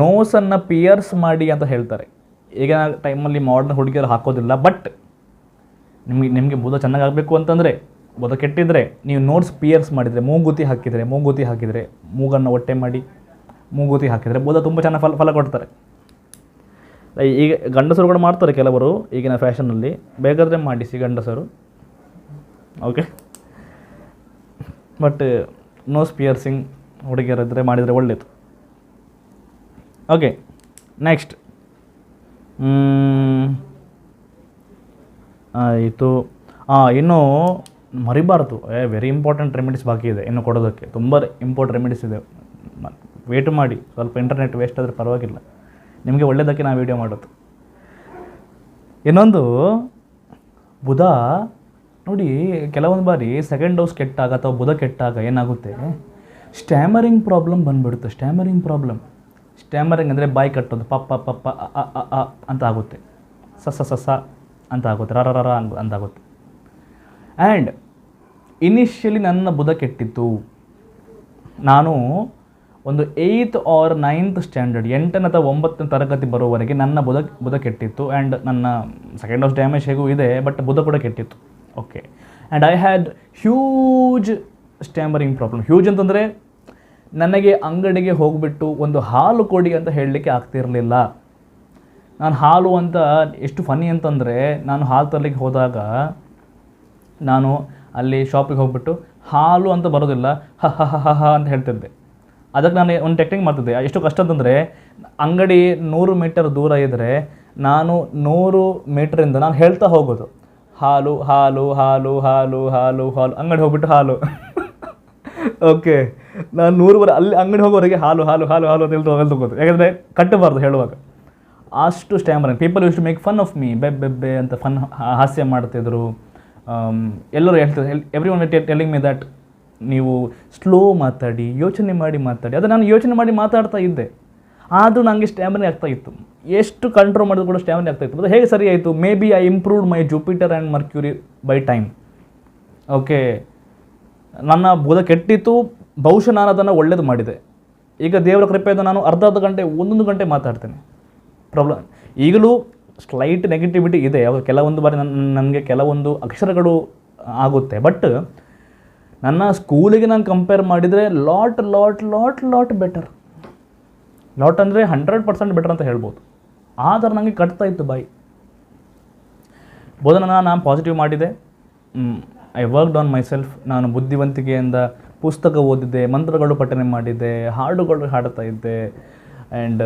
ನೋಸನ್ನು ಪಿಯರ್ಸ್ ಮಾಡಿ ಅಂತ ಹೇಳ್ತಾರೆ. ಈಗಿನ ಟೈಮಲ್ಲಿ ಮಾಡರ್ನ್ ಹುಡುಗಿಯರು ಹಾಕೋದಿಲ್ಲ. ಬಟ್ ನಿಮಗೆ ಬುಧ ಚೆನ್ನಾಗಾಗಬೇಕು ಅಂತಂದರೆ, ಬುಧ ಕೆಟ್ಟಿದ್ರೆ ನೀವು ನೋಟ್ಸ್ ಪಿಯರ್ಸ್ ಮಾಡಿದರೆ, ಮೂಗುತಿ ಹಾಕಿದರೆ ಮೂಗನ್ನು ಹೊಟ್ಟೆ ಮಾಡಿ ಮೂಗುತಿ ಹಾಕಿದರೆ ಬುಧ ತುಂಬ ಚೆನ್ನಾಗಿ ಫಲ ಕೊಡ್ತಾರೆ. ಈಗ ಗಂಡಸರು ಕೂಡ ಮಾಡ್ತಾರೆ ಕೆಲವರು ಈಗಿನ ಫ್ಯಾಷನಲ್ಲಿ. ಬೇಕಾದರೆ ಮಾಡಿಸಿ ಗಂಡಸರು. ಓಕೆ, ಬಟ್ ನೋಸ್ ಪಿಯರ್ಸಿಂಗ್ ಹುಡುಗಿಯರಿದ್ದರೆ ಮಾಡಿದರೆ ಒಳ್ಳೆಯದು. ಓಕೆ, ನೆಕ್ಸ್ಟ್ ಆಯಿತು. ಇನ್ನೂ ಮರಿಬಾರ್ದು, ವೆರಿ ಇಂಪಾರ್ಟೆಂಟ್ ರೆಮಿಡೀಸ್ ಬಾಕಿ ಇದೆ ಇನ್ನು ಕೊಡೋದಕ್ಕೆ. ತುಂಬ ಇಂಪಾರ್ಟೆಂಟ್ ರೆಮಿಡೀಸ್ ಇದೆ. ವೇಟ್ ಮಾಡಿ, ಸ್ವಲ್ಪ ಇಂಟರ್ನೆಟ್ ವೇಸ್ಟ್ ಆದರೆ ಪರವಾಗಿಲ್ಲ, ನಿಮಗೆ ಒಳ್ಳೆಯದಕ್ಕೆ ನಾವು ವೀಡಿಯೋ ಮಾಡೋದು. ಇನ್ನೊಂದು, ಬುಧ ನೋಡಿ, ಕೆಲವೊಂದು ಬಾರಿ ಸೆಕೆಂಡ್ ಡೋಸ್ ಕೆಟ್ಟಾಗ ಅಥವಾ ಬುಧ ಕೆಟ್ಟಾಗ ಏನಾಗುತ್ತೆ, ಸ್ಟ್ಯಾಮರಿಂಗ್ ಪ್ರಾಬ್ಲಮ್ ಬಂದುಬಿಡುತ್ತೆ. ಸ್ಟ್ಯಾಮರಿಂಗ್ ಅಂದರೆ ಬಾಯಿ ಕಟ್ಟೋದು, ಪಪ್ಪ ಅಂತ ಆಗುತ್ತೆ, ಸಸ ಅಂತ ಆಗುತ್ತೆ, ರರ ಅಂತಾಗುತ್ತೆ. ಆ್ಯಂಡ್ ಇನಿಷಿಯಲಿ ನನ್ನ ಬುಧ ಕೆಟ್ಟಿತ್ತು. ನಾನು ಒಂದು 8th or 9th ಸ್ಟ್ಯಾಂಡರ್ಡ್, 8ನೇ ಅಥವಾ 9ನೇ ತರಗತಿ ಬರೋವರೆಗೆ ನನ್ನ ಬುಧ ಕೆಟ್ಟಿತ್ತು. ಆ್ಯಂಡ್ ನನ್ನ ಸೆಕೆಂಡ್ ಡೋಸ್ ಡ್ಯಾಮೇಜ್ ಹೇಗೂ ಇದೆ, ಬಟ್ ಬುಧ ಕೂಡ ಕೆಟ್ಟಿತ್ತು. Okay, and I had huge stammering problem. Huge ಅಂತಂದರೆ ನನಗೆ ಅಂಗಡಿಗೆ ಹೋಗಿಬಿಟ್ಟು ಒಂದು ಹಾಲು ಕೊಡಿ ಅಂತ ಹೇಳಲಿಕ್ಕೆ ಆಗ್ತಿರಲಿಲ್ಲ. ನಾನು ಹಾಲು ಅಂತ ಎಷ್ಟು ಫನ್ನಿ ಅಂತಂದರೆ, ನಾನು ಹಾಲು ತರಲಿಕ್ಕೆ ಹೋದಾಗ ನಾನು ಅಲ್ಲಿ ಶಾಪಿಗೆ ಹೋಗ್ಬಿಟ್ಟು ಹಾಲು ಅಂತ ಬರೋದಿಲ್ಲ, ಹ ಅಂತ ಹೇಳ್ತಿದ್ದೆ. ಅದಕ್ಕೆ ನಾನು ಒಂದು ಟೆಕ್ನಿಕ್ ಮಾಡ್ತಿದ್ದೆ. ಎಷ್ಟು ಕಷ್ಟ ಅಂತಂದರೆ, ಅಂಗಡಿ 100 ಮೀಟರ್ ದೂರ ಇದ್ದರೆ ನಾನು 100 ಮೀಟ್ರಿಂದ ನಾನು ಹೇಳ್ತಾ ಹೋಗೋದು, ಹಾಲು ಹಾಲು ಹಾಲು ಹಾಲು ಹಾಲು ಹಾಲು, ಅಂಗಡಿ ಹೋಗ್ಬಿಟ್ಟು ಹಾಲು. ಓಕೆ, ನಾನು 100 ಅಲ್ಲಿ ಅಂಗಡಿ ಹೋಗೋವರೆಗೆ ಹಾಲು ಹಾಲು ಹಾಲು ಹಾಲು ಅಂತ ಹೇಳ್ತೋಗೋದು. ಯಾಕಂದರೆ ಕಟ್ಟಬಾರ್ದು ಹೇಳುವಾಗ. ಅಷ್ಟು stammering. People use to make fun of me, ಬೆಬ್ಬೆ ಅಂತ ಹಾಸ್ಯ ಮಾಡ್ತಿದ್ರು. ಎಲ್ಲರೂ ಹೇಳ್ತಿದ್ರು, everyone telling me that ನೀವು ಸ್ಲೋ ಮಾತಾಡಿ, ಯೋಚನೆ ಮಾಡಿ ಮಾತಾಡಿ. ಅದು ನಾನು ಯೋಚನೆ ಮಾಡಿ ಮಾತಾಡ್ತಾ ಇದ್ದೆ, ಆದರೂ ನನಗೆ ಸ್ಟ್ಯಾಮರಿಂಗ್ ಆಗ್ತಾಯಿತ್ತು. ಎಷ್ಟು ಕಂಟ್ರೋಲ್ ಮಾಡಿದ್ರು ಕೂಡ ಸ್ಟ್ಯಾಮರಿಂಗ್ ಆಗ್ತಾಯಿತ್ತು. ಅದು ಹೇಗೆ ಸರಿ ಆಯಿತು? May be I improved my Jupiter and mercury by time. Okay, ನನ್ನ ಬುಧ ಕೆಟ್ಟಿತ್ತು, ಬಹುಶಃ ನಾನು ಅದನ್ನು ಒಳ್ಳೇದು ಮಾಡಿದೆ. ಈಗ ದೇವರ ಕೃಪೆಯಿಂದ ನಾನು ಅರ್ಧ ಗಂಟೆ 1 ಗಂಟೆ ಮಾತಾಡ್ತೇನೆ. ಪ್ರಾಬ್ಲಮ್ ಈಗಲೂ ಸ್ಲೈಟ್ ನೆಗೆಟಿವಿಟಿ ಇದೆ. ಕೆಲವೊಂದು ಬಾರಿ ನನಗೆ ಕೆಲವೊಂದು ಅಕ್ಷರಗಳು ಆಗುತ್ತೆ. ಬಟ್ ನನ್ನ ಸ್ಕೂಲಿಗೆ ನಾನು ಕಂಪೇರ್ ಮಾಡಿದರೆ ಲಾಟ್ ಬೆಟರ್. ಲಾಟ್ ಅಂದರೆ 100% ಬೆಟರ್ ಅಂತ ಹೇಳ್ಬೋದು. ಆದರೆ ನನಗೆ ಕಟ್ತಾ ಇತ್ತು ಬಾಯಿ. ಬೋಧನ ನಾನು ಪಾಸಿಟಿವ್ ಮಾಡಿದೆ. I worked on my self. ನಾನು ಬುದ್ಧಿವಂತಿಕೆಯಿಂದ ಪುಸ್ತಕ ಓದಿದ್ದೆ, ಮಂತ್ರಗಳು ಪಠನೆ ಮಾಡಿದ್ದೆ, ಹಾಡುಗಳು ಹಾಡ್ತಾ ಇದ್ದೆ. And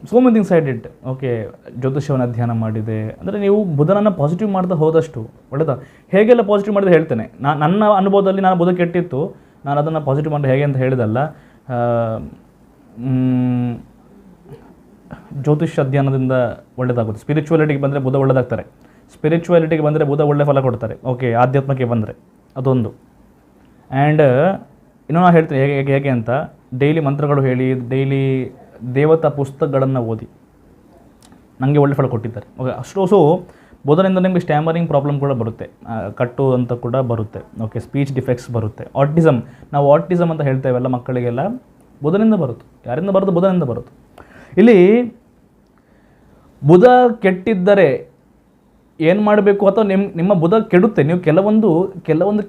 so many things I did. Okay, ಜ್ಯೋತಿಷ್ಯವನ್ನು ಅಧ್ಯಯನ ಮಾಡಿದೆ. ಅಂದರೆ ನೀವು ಬುಧನನ್ನು ಪಾಸಿಟಿವ್ ಮಾಡ್ತಾ ಹೋದಷ್ಟು ಒಳ್ಳೆಯದ. ಹೇಗೆಲ್ಲ ಪಾಸಿಟಿವ್ ಮಾಡಿದ್ರೆ ಹೇಳ್ತೇನೆ. ನನ್ನ ಅನುಭವದಲ್ಲಿ ನಾನು ಬುಧ ಕೆಟ್ಟಿತ್ತು, ನಾನು ಅದನ್ನು ಪಾಸಿಟಿವ್ ಮಾಡಿ ಹೇಗೆ ಅಂತ ಹೇಳಿದಲ್ಲ. ಜ್ಯೋತಿಷ್ಯ ಅಧ್ಯಯನದಿಂದ ಒಳ್ಳೆಯದಾಗುತ್ತೆ. ಸ್ಪಿರಿಚುವಾಲಿಟಿಗೆ ಬಂದರೆ ಬುಧ ಒಳ್ಳೆಯದಾಗ್ತಾರೆ. ಸ್ಪಿರಿಚುವಾಲಿಟಿಗೆ ಬಂದರೆ ಬುಧ ಒಳ್ಳೆ ಫಲ ಕೊಡ್ತಾರೆ. ಓಕೆ, ಆಧ್ಯಾತ್ಮಕ್ಕೆ ಬಂದರೆ ಅದೊಂದು. ಆ್ಯಂಡ್ ಇನ್ನೂ ನಾನು ಹೇಳ್ತೀನಿ ಹೇಗೆ ಅಂತ, ಡೈಲಿ ಮಂತ್ರಗಳು ಹೇಳಿ, ಡೈಲಿ ದೇವತಾ ಪುಸ್ತಕಗಳನ್ನು ಓದಿ ನನಗೆ ಒಳ್ಳೆ ಫಲ ಕೊಟ್ಟಿದ್ದಾರೆ. ಓಕೆ, ಅಷ್ಟು. ಸೊ ಬುಧನಿಂದ ನಿಮಗೆ ಸ್ಟ್ಯಾಮರಿಂಗ್ ಪ್ರಾಬ್ಲಮ್ ಕೂಡ ಬರುತ್ತೆ, ಕಟ್ಟು ಅಂತ ಕೂಡ ಬರುತ್ತೆ. ಓಕೆ, ಸ್ಪೀಚ್ ಡಿಫೆಕ್ಟ್ಸ್ ಬರುತ್ತೆ. ಆಟಿಸಮ್, ನಾವು ಆಟಿಸಮ್ ಅಂತ ಹೇಳ್ತೇವೆಲ್ಲ ಮಕ್ಕಳಿಗೆಲ್ಲ, ಬುಧನಿಂದ ಬರುತ್ತೆ. ಯಾರಿಂದ ಬರುತ್ತೆ? ಬುಧನಿಂದ ಬರುತ್ತೆ. ಇಲ್ಲಿ ಬುಧ ಕೆಟ್ಟಿದ್ದರೆ ಏನು ಮಾಡಬೇಕು, ಅಥವಾ ನಿಮ್ಮ ಬುಧ ಕೆಡುತ್ತೆ. ನೀವು ಕೆಲವೊಂದು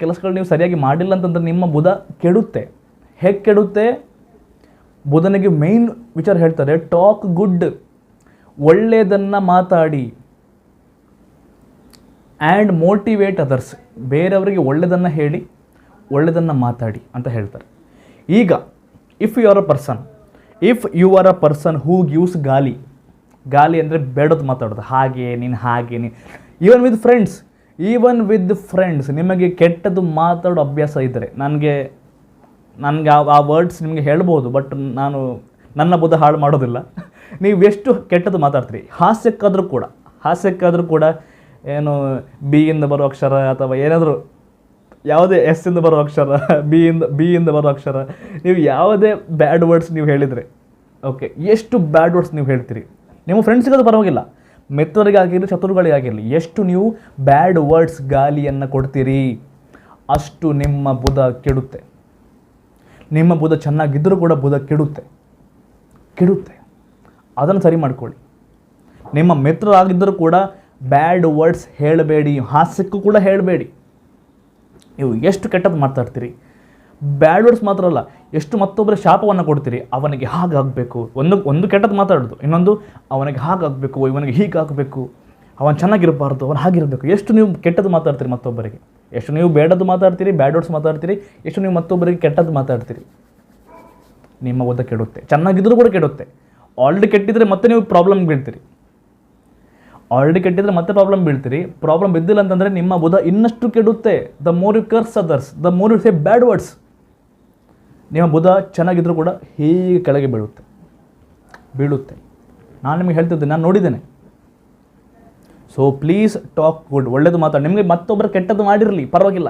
ಕೆಲಸಗಳು ನೀವು ಸರಿಯಾಗಿ ಮಾಡಿಲ್ಲ ಅಂತಂದರೆ ನಿಮ್ಮ ಬುಧ ಕೆಡುತ್ತೆ. ಹೇಗೆ ಕೆಡುತ್ತೆ? ಬುಧನಿಗೆ ಮೇಯ್ನ್ ವಿಚಾರ ಹೇಳ್ತಾರೆ, ಟಾಕ್ ಗುಡ್, ಒಳ್ಳೆಯದನ್ನು ಮಾತಾಡಿ, ಆ್ಯಂಡ್ ಮೋಟಿವೇಟ್ ಅದರ್ಸ್, ಬೇರೆಯವರಿಗೆ ಒಳ್ಳೆಯದನ್ನು ಹೇಳಿ, ಒಳ್ಳೆಯದನ್ನು ಮಾತಾಡಿ ಅಂತ ಹೇಳ್ತಾರೆ. ಈಗ if you are a person who gives gaali ಅಂದರೆ ಬೇಡೋದು ಮಾತಾಡೋದು, ಹಾಗೆ ನೀನು ಈವನ್ ವಿತ್ ಫ್ರೆಂಡ್ಸ್ ನಿಮಗೆ ಕೆಟ್ಟದ್ದು ಮಾತಾಡೋ ಅಭ್ಯಾಸ ಇದ್ದರೆ, ನನಗೆ ಆ ವರ್ಡ್ಸ್ ನಿಮಗೆ ಹೇಳ್ಬೋದು, ಬಟ್ ನನ್ನ ಬುಧ ಹಾಳು ಮಾಡೋದಿಲ್ಲ. ನೀವು ಎಷ್ಟು ಕೆಟ್ಟದ್ದು ಮಾತಾಡ್ತೀರಿ, ಹಾಸ್ಯಕ್ಕಾದರೂ ಕೂಡ ಏನು ಬಿ ಇಂದ ಬರೋ ಅಕ್ಷರ ಅಥವಾ ಏನಾದರೂ ಯಾವುದೇ ಎಸ್ ಇಂದ ಬರೋ ಅಕ್ಷರ, ಬಿ ಇಂದ ಬರೋ ಅಕ್ಷರ, ನೀವು ಯಾವುದೇ ಬ್ಯಾಡ್ ವರ್ಡ್ಸ್ ನೀವು ಹೇಳಿದರೆ, ಓಕೆ, ಎಷ್ಟು ಬ್ಯಾಡ್ ವರ್ಡ್ಸ್ ನೀವು ಹೇಳ್ತೀರಿ, ನಿಮ್ಮ ಫ್ರೆಂಡ್ಸಿಗದು ಪರವಾಗಿಲ್ಲ, ಮಿತ್ರರಿಗಾಗಿರಲಿ ಶತ್ರುಗಳಿಗಾಗಿರಲಿ, ಎಷ್ಟು ನೀವು ಬ್ಯಾಡ್ ವರ್ಡ್ಸ್ ಗಾಲಿಯನ್ನು ಕೊಡ್ತೀರಿ, ಅಷ್ಟು ನಿಮ್ಮ ಬುಧ ಕೆಡುತ್ತೆ. ನಿಮ್ಮ ಬುಧ ಚೆನ್ನಾಗಿದ್ದರೂ ಕೂಡ ಬುಧ ಕೆಡುತ್ತೆ. ಅದನ್ನು ಸರಿ ಮಾಡ್ಕೊಳ್ಳಿ. ನಿಮ್ಮ ಮಿತ್ರರಾಗಿದ್ದರೂ ಕೂಡ ಬ್ಯಾಡ್ ವರ್ಡ್ಸ್ ಹೇಳಬೇಡಿ, ಹಾಸ್ಯಕ್ಕೂ ಕೂಡ ಹೇಳಬೇಡಿ. ನೀವು ಎಷ್ಟು ಕೆಟ್ಟದ್ದು ಮಾತಾಡ್ತೀರಿ, ಬ್ಯಾಡ್ ವರ್ಡ್ಸ್ ಮಾತ್ರ ಅಲ್ಲ, ಎಷ್ಟು ಮತ್ತೊಬ್ಬರ ಶಾಪವನ್ನು ಕೊಡ್ತೀರಿ. ಅವನಿಗೆ ಹಾಗಾಗಬೇಕು, ಒಂದು ಕೆಟ್ಟದ್ದು ಮಾತಾಡೋದು, ಇನ್ನೊಂದು ಅವನಿಗೆ ಹಾಗಾಗಬೇಕು, ಇವನಿಗೆ ಹೀಗಾಗಬೇಕು, ಅವನು ಚೆನ್ನಾಗಿರಬಾರ್ದು, ಅವನು ಹಾಗಿರಬೇಕು. ಎಷ್ಟು ನೀವು ಕೆಟ್ಟದ್ದು ಮಾತಾಡ್ತೀರಿ ಮತ್ತೊಬ್ಬರಿಗೆ, ಎಷ್ಟು ನೀವು ಬೇಡದ್ದು ಮಾತಾಡ್ತೀರಿ, ಬ್ಯಾಡ್ ವರ್ಡ್ಸ್ ಮಾತಾಡ್ತೀರಿ, ಎಷ್ಟು ನೀವು ಮತ್ತೊಬ್ಬರಿಗೆ ಕೆಟ್ಟದ್ದು ಮಾತಾಡ್ತೀರಿ. ನಿಮ್ಮ ಬುಧ ಕೆಡುತ್ತೆ. ಚೆನ್ನಾಗಿದ್ದರೂ ಕೂಡ ಕೆಡುತ್ತೆ. ಆಲ್ರೆಡಿ ಕೆಟ್ಟಿದ್ರೆ ಮತ್ತೆ ನೀವು ಪ್ರಾಬ್ಲಮ್ ಬೀಳ್ತೀರಿ. ಪ್ರಾಬ್ಲಮ್ ಬಿದ್ದಿಲ್ಲ ಅಂತಂದರೆ ನಿಮ್ಮ ಬುಧ ಇನ್ನಷ್ಟು ಕೆಡುತ್ತೆ. The more you curse others, the more you say bad words, ನಿಮ್ಮ ಬುಧ ಚೆನ್ನಾಗಿದ್ದರೂ ಕೂಡ ಹೀಗೆ ಕೆಳಗೆ ಬೀಳುತ್ತೆ. ನಾನು ನಿಮಗೆ ಹೇಳ್ತಿದ್ದೆ, ನಾನು ನೋಡಿದ್ದೇನೆ. ಸೊ ಪ್ಲೀಸ್ ಟಾಕ್ ಗುಡ್, ಒಳ್ಳೆಯದು ಮಾತಾಡಿ. ನಿಮಗೆ ಮತ್ತೊಬ್ಬರು ಕೆಟ್ಟದ್ದು ಮಾಡಿರಲಿ ಪರವಾಗಿಲ್ಲ,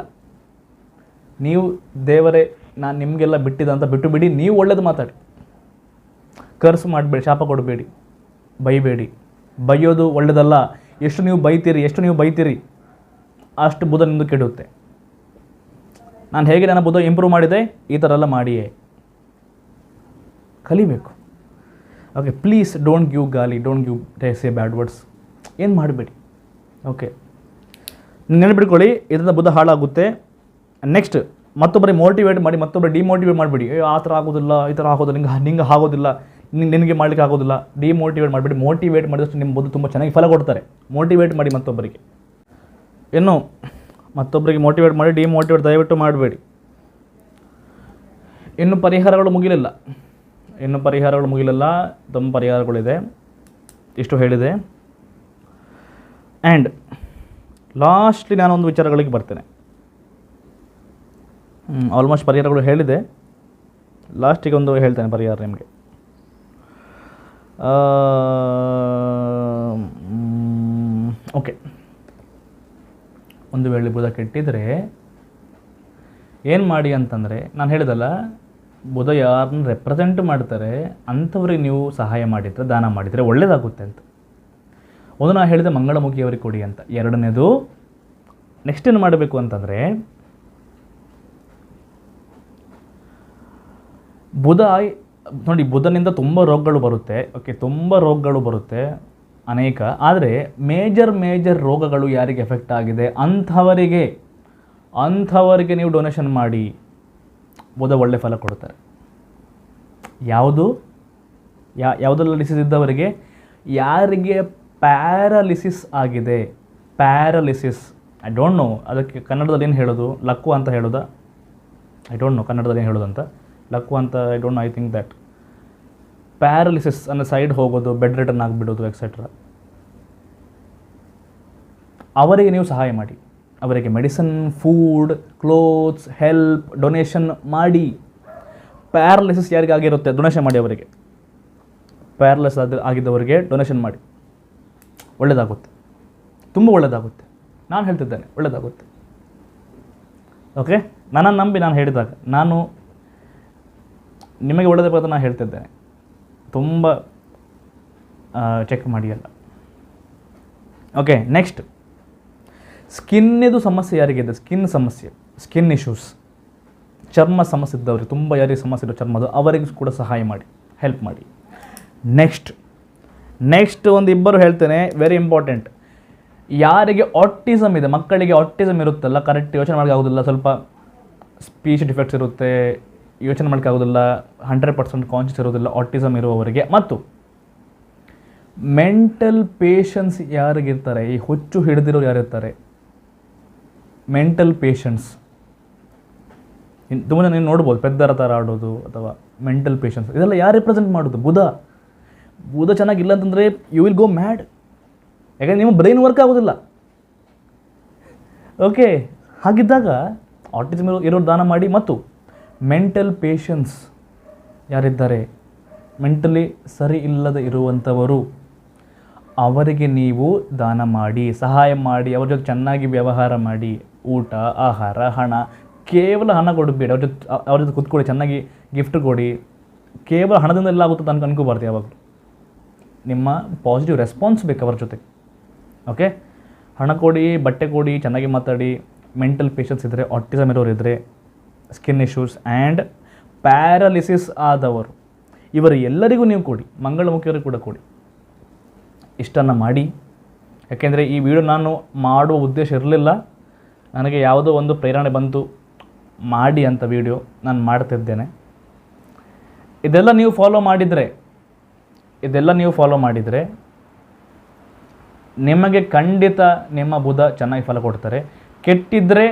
ನೀವು ದೇವರೇ ನಾನು ನಿಮಗೆಲ್ಲ ಬಿಟ್ಟಿದ್ದ ಅಂತ ಬಿಟ್ಟು ಬಿಡಿ, ನೀವು ಒಳ್ಳೆಯದು ಮಾತಾಡಿ. ಕರ್ಸ್ ಮಾಡಬೇಡಿ, ಶಾಪ ಕೊಡಬೇಡಿ, ಬೈಬೇಡಿ. ಬೈಯೋದು ಒಳ್ಳೆಯದಲ್ಲ. ಎಷ್ಟು ನೀವು ಬೈತೀರಿ ಅಷ್ಟು ಬುಧ ನಿಮ್ಮದು ಕೆಡುತ್ತೆ. ನಾನು ಹೇಗೆ ನನ್ನ ಬುಧ ಇಂಪ್ರೂವ್ ಮಾಡಿದೆ, ಈ ಥರ ಎಲ್ಲ ಮಾಡಿಯೇ ಕಲಿಬೇಕು. Okay, please don't give Gali, don't give say bad words, ಏನು ಮಾಡಬೇಡಿ. ಓಕೆ, ನೆನಪಿಟ್ಕೊಳ್ಳಿ, ಇದರಿಂದ ಬುಧ ಹಾಳಾಗುತ್ತೆ. ನೆಕ್ಸ್ಟ್, ಮತ್ತೊಬ್ಬರಿಗೆ ಮೋಟಿವೇಟ್ ಮಾಡಿ, ಮತ್ತೊಬ್ಬರು ಡಿಮೋಟಿವೇಟ್ ಮಾಡಬೇಡಿ. ಆ ಥರ ಆಗೋದಿಲ್ಲ, ಈ ಥರ ಆಗೋದಿಲ್ಲ, ನಿಂಗೆ ಆಗೋದಿಲ್ಲ, ನಿನಗೆ ಮಾಡಲಿಕ್ಕೆ ಆಗೋದಿಲ್ಲ. ಡಿಮೋಟಿವೇಟ್ ಮಾಡಬೇಡಿ. ಮೋಟಿವೇಟ್ ಮಾಡಿದಷ್ಟು ನಿಮ್ಮ ಬುಧ ತುಂಬ ಚೆನ್ನಾಗಿ ಫಲ ಕೊಡ್ತಾರೆ. ಮೋಟಿವೇಟ್ ಮಾಡಿ ಮತ್ತೊಬ್ಬರಿಗೆ. ಇನ್ನು ಮತ್ತೊಬ್ಬರಿಗೆ ಮೋಟಿವೇಟ್ ಮಾಡಿ, ಡಿಮೋಟಿವೇಟ್ ದಯವಿಟ್ಟು ಮಾಡಬೇಡಿ. ಇನ್ನು ಪರಿಹಾರಗಳು ಮುಗಿಲಿಲ್ಲ, ತುಂಬ ಪರಿಹಾರಗಳಿದೆ. ಇಷ್ಟು ಹೇಳಿದೆ. ಆ್ಯಂಡ್ ಲಾಸ್ಟ್ಲಿ ನಾನೊಂದು ವಿಚಾರಗಳಿಗೆ ಬರ್ತೇನೆ. ಆಲ್ಮೋಸ್ಟ್ ಪರಿಹಾರಗಳು ಹೇಳಿದೆ. ಲಾಸ್ಟಿಗೆ ಒಂದು ಹೇಳ್ತೇನೆ ಪರಿಹಾರ ನಿಮಗೆ. ಓಕೆ, ಒಂದು ವೇಳೆ ಬುಧ ಕೆಟ್ಟಿದ್ರೆ ಏನು ಮಾಡಿ ಅಂತಂದರೆ, ನಾನು ಹೇಳಿದಲ್ಲ, ಬುಧ ಯಾರನ್ನ ರೆಪ್ರೆಸೆಂಟ್ ಮಾಡ್ತಾರೆ ಅಂಥವ್ರಿಗೆ ನೀವು ಸಹಾಯ ಮಾಡಿದರೆ, ದಾನ ಮಾಡಿದರೆ ಒಳ್ಳೆಯದಾಗುತ್ತೆ ಅಂತ. ಒಂದು ನಾನು ಹೇಳಿದೆ ಮಂಗಳಮುಖಿಯವರಿಗೆ ಕೊಡಿ ಅಂತ. ಎರಡನೇದು, ನೆಕ್ಸ್ಟ್ ಏನು ಮಾಡಬೇಕು ಅಂತಂದರೆ, ಬುಧ ನೋಡಿ, ಬುಧನಿಂದ ತುಂಬ ರೋಗಗಳು ಬರುತ್ತೆ. ಓಕೆ, ತುಂಬ ರೋಗಗಳು ಬರುತ್ತೆ ಅನೇಕ. ಆದರೆ ಮೇಜರ್ ರೋಗಗಳು ಯಾರಿಗೆ ಎಫೆಕ್ಟ್ ಆಗಿದೆ ಅಂಥವರಿಗೆ ನೀವು ಡೊನೇಷನ್ ಮಾಡಿ, ಬುಧ ಒಳ್ಳೆ ಫಲ ಕೊಡ್ತಾರೆ. ಯಾವುದೆಲ್ಲ ಡಿಸೀಸ್ ಇದ್ದವರಿಗೆ, ಯಾರಿಗೆ ಪ್ಯಾರಾಲಿಸಿಸ್ ಆಗಿದೆ, ಐ ಡೋಂಟ್ ನೋ ಅದಕ್ಕೆ ಕನ್ನಡದಲ್ಲಿ ಏನು ಹೇಳೋದು, ಲಕ್ಕು ಅಂತ ಹೇಳೋದಾ, ಐ ಡೋಂಟ್ ನೋ ಕನ್ನಡದಲ್ಲಿ ಏನು ಹೇಳೋದು ಅಂತ. ಲಕ್ಕು ಅಂತ I don't know, I think that paralysis ಅಂದರೆ ಸೈಡ್ ಹೋಗೋದು, ಬೆಡ್ ರಿಟರ್ನ್ ಆಗಿಬಿಡೋದು ಎಕ್ಸೆಟ್ರಾ. ಅವರಿಗೆ ನೀವು ಸಹಾಯ ಮಾಡಿ. ಅವರಿಗೆ medicine, food, clothes, help, donation ಮಾಡಿ. ಪ್ಯಾರಾಲಿಸಿಸ್ ಯಾರಿಗಾಗಿರುತ್ತೆ ಡೊನೇಷನ್ ಮಾಡಿ. ಅವರಿಗೆ ಪ್ಯಾರಾಲಿಸಿಸ್ ಆಗಿದ್ದವರಿಗೆ ಡೊನೇಷನ್ ಮಾಡಿ. ಒಳ್ಳೆಯದಾಗುತ್ತೆ, ತುಂಬ ಒಳ್ಳೆಯದಾಗುತ್ತೆ. ನಾನು ಹೇಳ್ತಿದ್ದೇನೆ, ಒಳ್ಳೆಯದಾಗುತ್ತೆ. ಓಕೆ, ನನ್ನನ್ನು ನಂಬಿ ನಾನು ಹೇಳಿದಾಗ, ನಾನು ನಿಮಗೆ ಒಳ್ಳೆಯದಾಗುತ್ತೆ ನಾನು ಹೇಳ್ತಿದ್ದೇನೆ. ತುಂಬ ಚೆಕ್ ಮಾಡಿ ಅಲ್ಲ. ಓಕೆ, ನೆಕ್ಸ್ಟ್ ಸ್ಕಿನ್ನಿದು ಸಮಸ್ಯೆ ಯಾರಿಗಿದೆ, ಸ್ಕಿನ್ ಸಮಸ್ಯೆ, ಸ್ಕಿನ್ ಇಶ್ಯೂಸ್, ಚರ್ಮ ಸಮಸ್ಯೆ ಇದ್ದವ್ರಿಗೆ, ತುಂಬ ಯಾರಿಗೆ ಸಮಸ್ಯೆ ಇರೋ ಚರ್ಮದು, ಅವರಿಗೂ ಕೂಡ ಸಹಾಯ ಮಾಡಿ, ಹೆಲ್ಪ್ ಮಾಡಿ. ನೆಕ್ಸ್ಟ್ ಒಂದು ಇಬ್ಬರು ಹೇಳ್ತೇನೆ, ವೆರಿ ಇಂಪಾರ್ಟೆಂಟ್. ಯಾರಿಗೆ ಆಟಿಸಮ್ ಇದೆ, ಮಕ್ಕಳಿಗೆ ಆಟಿಸಮ್ ಇರುತ್ತಲ್ಲ, ಕರೆಕ್ಟ್ ಯೋಚನೆ ಮಾಡೋಕ್ಕೆ ಆಗೋದಿಲ್ಲ, ಸ್ವಲ್ಪ ಸ್ಪೀಚ್ ಡಿಫೆಕ್ಟ್ಸ್ ಇರುತ್ತೆ, ಯೋಚನೆ ಮಾಡೋಕ್ಕೆ ಆಗೋದಿಲ್ಲ, 100% ಕಾನ್ಷಿಯಸ್ ಇರೋದಿಲ್ಲ ಆಟಿಸಮ್ ಇರುವವರಿಗೆ, ಮತ್ತು ಮೆಂಟಲ್ ಪೇಷನ್ಸ್ ಯಾರಿಗಿರ್ತಾರೆ, ಈ ಹುಚ್ಚು ಹಿಡಿದಿರೋರು ಯಾರಿರ್ತಾರೆ, ಮೆಂಟಲ್ ಪೇಷನ್ಸ್ ತುಂಬ ನೀನು ನೋಡ್ಬೋದು, ಪೆದ್ದರ ಥರ ಆಡೋದು ಅಥವಾ ಮೆಂಟಲ್ ಪೇಷನ್ಸ್, ಇದೆಲ್ಲ ಯಾರು ರಿಪ್ರೆಸೆಂಟ್ ಮಾಡೋದು? ಬುಧ ಚೆನ್ನಾಗಿಲ್ಲ ಅಂತಂದರೆ ಯು ವಿಲ್ ಗೋ ಮ್ಯಾಡ್, ಯಾಕಂದರೆ ನಿಮ್ಮ ಬ್ರೈನ್ ವರ್ಕ್ ಆಗೋದಿಲ್ಲ. ಓಕೆ, ಹಾಗಿದ್ದಾಗ ಆಟಿಸಮ್ ಇರೋರು ದಾನ ಮಾಡಿ. ಮತ್ತು ಮೆಂಟಲ್ ಪೇಷನ್ಸ್ ಯಾರಿದ್ದಾರೆ, ಮೆಂಟಲಿ ಸರಿ ಇಲ್ಲದೆ ಇರುವಂಥವರು, ಅವರಿಗೆ ನೀವು ದಾನ ಮಾಡಿ, ಸಹಾಯ ಮಾಡಿ, ಅವ್ರ ಜೊತೆ ಚೆನ್ನಾಗಿ ವ್ಯವಹಾರ ಮಾಡಿ. ಊಟ, ಆಹಾರ, ಹಣ, ಕೇವಲ ಹಣ ಕೊಡಬೇಡಿ, ಅವ್ರ ಜೊತೆ ಕೂತ್ಕೊಳ್ಳಿ, ಚೆನ್ನಾಗಿ ಗಿಫ್ಟ್ ಕೊಡಿ. ಕೇವಲ ಹಣದಿಂದ ಎಲ್ಲ ಆಗುತ್ತೆ ಅಂತ ಅನ್ಕೋಬಾರ್ದು. ಯಾವಾಗಲೂ ನಿಮ್ಮ ಪಾಸಿಟಿವ್ ರೆಸ್ಪಾನ್ಸ್ ಬೇಕು ಅವ್ರ ಜೊತೆ. ಓಕೆ, ಹಣ ಕೊಡಿ, ಬಟ್ಟೆ ಕೊಡಿ, ಚೆನ್ನಾಗಿ ಮಾತಾಡಿ. ಮೆಂಟಲ್ ಪೇಷನ್ಸ್ ಇದ್ದರೆ, ಆಟಿಸಮ್ ಇರೋರು ಇದ್ದರೆ, ಸ್ಕಿನ್ ಇಶ್ಯೂಸ್ ಆ್ಯಂಡ್ ಪ್ಯಾರಲಿಸಿಸ್ ಆದವರು, ಇವರು ಎಲ್ಲರಿಗೂ ನೀವು ಕೊಡಿ, ಮಂಗಳಮುಖಿಯವರಿಗೆ ಕೂಡ ಕೊಡಿ. ಇಷ್ಟನ್ನು ಮಾಡಿ. ಯಾಕೆಂದರೆ ಈ ವಿಡಿಯೋ ನಾನು ಮಾಡುವ ಉದ್ದೇಶ ಇರಲಿಲ್ಲ, ನನಗೆ ಯಾವುದೋ ಒಂದು ಪ್ರೇರಣೆ ಬಂತು ಮಾಡಿ ಅಂತ ವಿಡಿಯೋ ನಾನು ಮಾಡ್ತಿದ್ದೇನೆ. ಇದೆಲ್ಲ ನೀವು ಫಾಲೋ ಮಾಡಿದರೆ ನಿಮಗೆ ಖಂಡಿತ ನಿಮ್ಮ ಬುಧ ಚೆನ್ನಾಗಿ ಫಲ ಕೊಡ್ತಾರೆ. ಕೆಟ್ಟಿದ್ದರೆ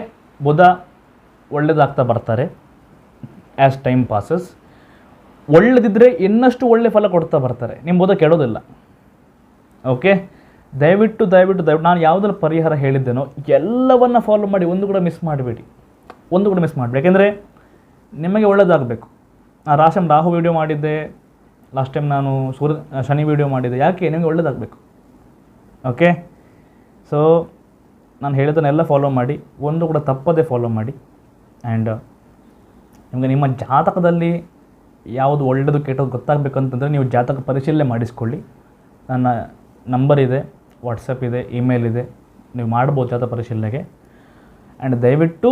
ಬುಧ ಒಳ್ಳೆಯದಾಗ್ತಾ ಬರ್ತಾರೆ ಆ್ಯಸ್ ಟೈಮ್ ಪಾಸಸ್. ಒಳ್ಳೆದಿದ್ದರೆ ಇನ್ನಷ್ಟು ಒಳ್ಳೆ ಫಲ ಕೊಡ್ತಾ ಬರ್ತಾರೆ, ನಿಮ್ಮ ಬುಧ ಕೆಡೋದಿಲ್ಲ. ಓಕೆ, ದಯವಿಟ್ಟು ನಾನು ಯಾವುದೆಲ್ಲ ಪರಿಹಾರ ಹೇಳಿದ್ದೇನೋ ಎಲ್ಲವನ್ನು ಫಾಲೋ ಮಾಡಿ, ಒಂದು ಕೂಡ ಮಿಸ್ ಮಾಡಬೇಡಿ. ಯಾಕೆಂದರೆ ನಿಮಗೆ ಒಳ್ಳೆಯದಾಗಬೇಕು. ರಾಹು ವೀಡಿಯೋ ಮಾಡಿದ್ದೆ, ಲಾಸ್ಟ್ ಟೈಮ್ ನಾನು ಶನಿ ವೀಡಿಯೋ ಮಾಡಿದ್ದೆ. ಯಾಕೆ? ನಿಮಗೆ ಒಳ್ಳೆಯದಾಗಬೇಕು. ಓಕೆ, ಸೊ ನಾನು ಹೇಳಿದ್ದನ್ನೆಲ್ಲ ಫಾಲೋ ಮಾಡಿ, ಒಂದು ಕೂಡ ತಪ್ಪದೇ ಫಾಲೋ ಮಾಡಿ. ಆ್ಯಂಡ್ ನಿಮಗೆ ನಿಮ್ಮ ಜಾತಕದಲ್ಲಿ ಯಾವುದು ಒಳ್ಳೆಯದು ಕೆಟ್ಟದ್ದು ಗೊತ್ತಾಗಬೇಕಂತಂದರೆ ನೀವು ಜಾತಕ ಪರಿಶೀಲನೆ ಮಾಡಿಸ್ಕೊಳ್ಳಿ. ನನ್ನ ನಂಬರ್ ಇದೆ, ವಾಟ್ಸಪ್ ಇದೆ, ಇಮೇಲ್ ಇದೆ, ನೀವು ಮಾಡ್ಬೋದು ಜಾತಕ ಪರಿಶೀಲನೆಗೆ. ಆ್ಯಂಡ್ ದಯವಿಟ್ಟು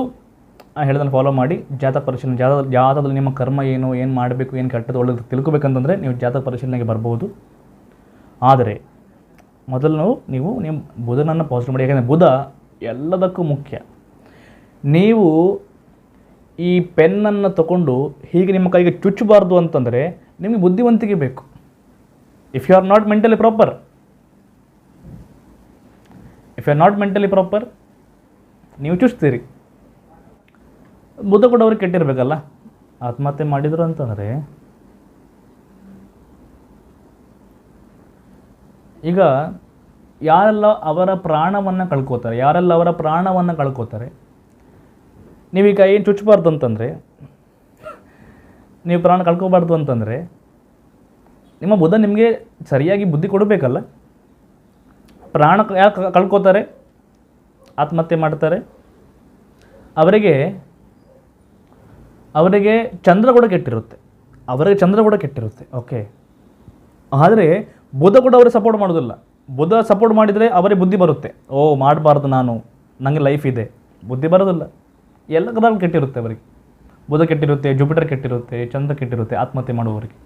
ಹೇಳಿದನ್ನು ಫಾಲೋ ಮಾಡಿ. ಜಾತಕ ಪರಿಶೀಲನೆ, ಜಾತಕದಲ್ಲಿ ನಿಮ್ಮ ಕರ್ಮ ಏನು ಮಾಡಬೇಕು, ಏನು ಕೆಟ್ಟದ್ದು ಒಳ್ಳೆದು ತಿಳ್ಕೊಬೇಕಂತಂದರೆ ನೀವು ಜಾತಕ ಪರಿಶೀಲನೆಗೆ ಬರ್ಬೋದು. ಆದರೆ ಮೊದಲು ನೀವು ನಿಮ್ಮ ಬುಧನನ್ನು ಪಾಸಿಟಿವ್ ಮಾಡಿ. ಯಾಕೆಂದರೆ ಬುಧ ಎಲ್ಲದಕ್ಕೂ ಮುಖ್ಯ. ನೀವು ಈ ಪೆನ್ನನ್ನು ತಗೊಂಡು ಹೀಗೆ ನಿಮ್ಮ ಕೈಗೆ ಚುಚ್ಚಬಾರ್ದು ಅಂತಂದರೆ ನಿಮಗೆ ಬುದ್ಧಿವಂತಿಕೆ ಬೇಕು. If you are not mentally proper ನೀವು ಚುಚ್ತೀರಿ. ಬುಧ ಕೂಡ ಅವ್ರಿಗೆ ಕೆಟ್ಟಿರಬೇಕಲ್ಲ, ಆತ್ಮಹತ್ಯೆ ಮಾಡಿದರು ಅಂತಂದರೆ. ಈಗ ಯಾರೆಲ್ಲ ಅವರ ಪ್ರಾಣವನ್ನು ಕಳ್ಕೋತಾರೆ, ನೀವೀಗ ಏನು ಚುಚ್ಚಬಾರ್ದು ಅಂತಂದರೆ, ನೀವು ಪ್ರಾಣ ಕಳ್ಕೋಬಾರ್ದು ಅಂತಂದರೆ ನಿಮ್ಮ ಬುಧ ನಿಮಗೆ ಸರಿಯಾಗಿ ಬುದ್ಧಿ ಕೊಡಬೇಕಲ್ಲ. ಪ್ರಾಣ ಯಾರು ಕಳ್ಕೋತಾರೆ, ಆತ್ಮಹತ್ಯೆ ಮಾಡ್ತಾರೆ, ಅವರಿಗೆ ಚಂದ್ರ ಕೂಡ ಕೆಟ್ಟಿರುತ್ತೆ. ಓಕೆ, ಆದರೆ ಬುಧ ಕೂಡ ಅವರಿಗೆ ಸಪೋರ್ಟ್ ಮಾಡೋದಿಲ್ಲ. ಬುಧ ಸಪೋರ್ಟ್ ಮಾಡಿದರೆ ಅವರೇ ಬುದ್ಧಿ ಬರುತ್ತೆ, ಮಾಡಬಾರ್ದು, ನನಗೆ ಲೈಫ್ ಇದೆ, ಬುದ್ಧಿ ಬರೋದಿಲ್ಲ. ಎಲ್ಲ ಗ್ರಹಗಳು ಕೆಟ್ಟಿರುತ್ತೆ ಅವರಿಗೆ. ಬುಧ ಕೆಟ್ಟಿರುತ್ತೆ, ಜುಪಿಟರ್ ಕೆಟ್ಟಿರುತ್ತೆ, ಚಂದ್ರ ಕೆಟ್ಟಿರುತ್ತೆ ಆತ್ಮಹತ್ಯೆ ಮಾಡುವವರಿಗೆ.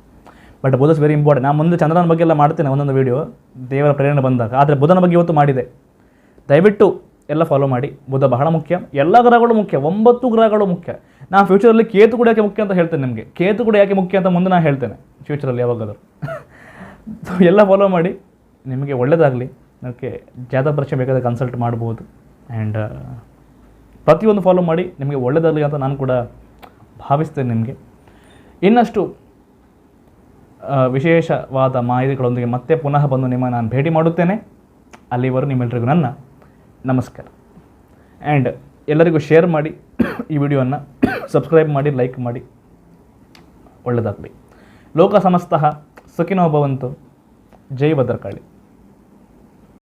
But Budha very important. ನಾನು ಮುಂದೆ ಚಂದ್ರನ ಬಗ್ಗೆ ಎಲ್ಲ ಮಾಡ್ತೇನೆ ಒಂದೊಂದು ವೀಡಿಯೋ, ದೇವರ ಪ್ರೇರಣೆ ಬಂದಾಗ. ಆದರೆ ಬುಧನ ಬಗ್ಗೆ ಇವತ್ತು ಮಾಡಿದೆ. ದಯವಿಟ್ಟು ಎಲ್ಲ ಫಾಲೋ ಮಾಡಿ. ಬುಧ ಬಹಳ ಮುಖ್ಯ, ಎಲ್ಲ ಗ್ರಹಗಳು ಮುಖ್ಯ, 9 ಗ್ರಹಗಳು ಮುಖ್ಯ. ನಾನು ಫ್ಯೂಚರಲ್ಲಿ ಕೇತು ಕೂಡ ಯಾಕೆ ಮುಖ್ಯ ಅಂತ ಹೇಳ್ತೇನೆ ನಿಮಗೆ. ಕೇತು ಕೂಡ ಯಾಕೆ ಮುಖ್ಯ ಅಂತ ಮುಂದೆ ನಾನು ಹೇಳ್ತೇನೆ ಫ್ಯೂಚರಲ್ಲಿ ಯಾವಾಗಾದರೂ. ಎಲ್ಲ ಫಾಲೋ ಮಾಡಿ, ನಿಮಗೆ ಒಳ್ಳೆಯದಾಗಲಿ. ಓಕೆ, ಜಾತಕ ಪರೀಕ್ಷೆ ಬೇಕಾದರೆ ಕನ್ಸಲ್ಟ್ ಮಾಡ್ಬೋದು. ಆ್ಯಂಡ್ ಪ್ರತಿಯೊಂದು ಫಾಲೋ ಮಾಡಿ, ನಿಮಗೆ ಒಳ್ಳೆಯದಾಗಲಿ ಅಂತ ನಾನು ಕೂಡ ಭಾವಿಸ್ತೇನೆ. ನಿಮಗೆ ಇನ್ನಷ್ಟು ವಿಶೇಷವಾದ ಮಾಹಿತಿಗಳೊಂದಿಗೆ ಮತ್ತೆ ಪುನಃ ಬಂದು ನಾನು ಭೇಟಿ ಮಾಡುತ್ತೇನೆ. ಅಲ್ಲಿವರೆಗೂ ನಿಮ್ಮೆಲ್ಲರಿಗೂ ನನ್ನ ನಮಸ್ಕಾರ. ಆ್ಯಂಡ್ ಎಲ್ಲರಿಗೂ ಶೇರ್ ಮಾಡಿ ಈ ವಿಡಿಯೋವನ್ನು, ಸಬ್ಸ್ಕ್ರೈಬ್ ಮಾಡಿ, ಲೈಕ್ ಮಾಡಿ. ಒಳ್ಳೆಯದಾಗಲಿ. ಲೋಕ ಸಮಸ್ತಃ ಸುಖಿನೋ ಭವಂತು. ಜೈ ಭದ್ರಕಾಳಿ.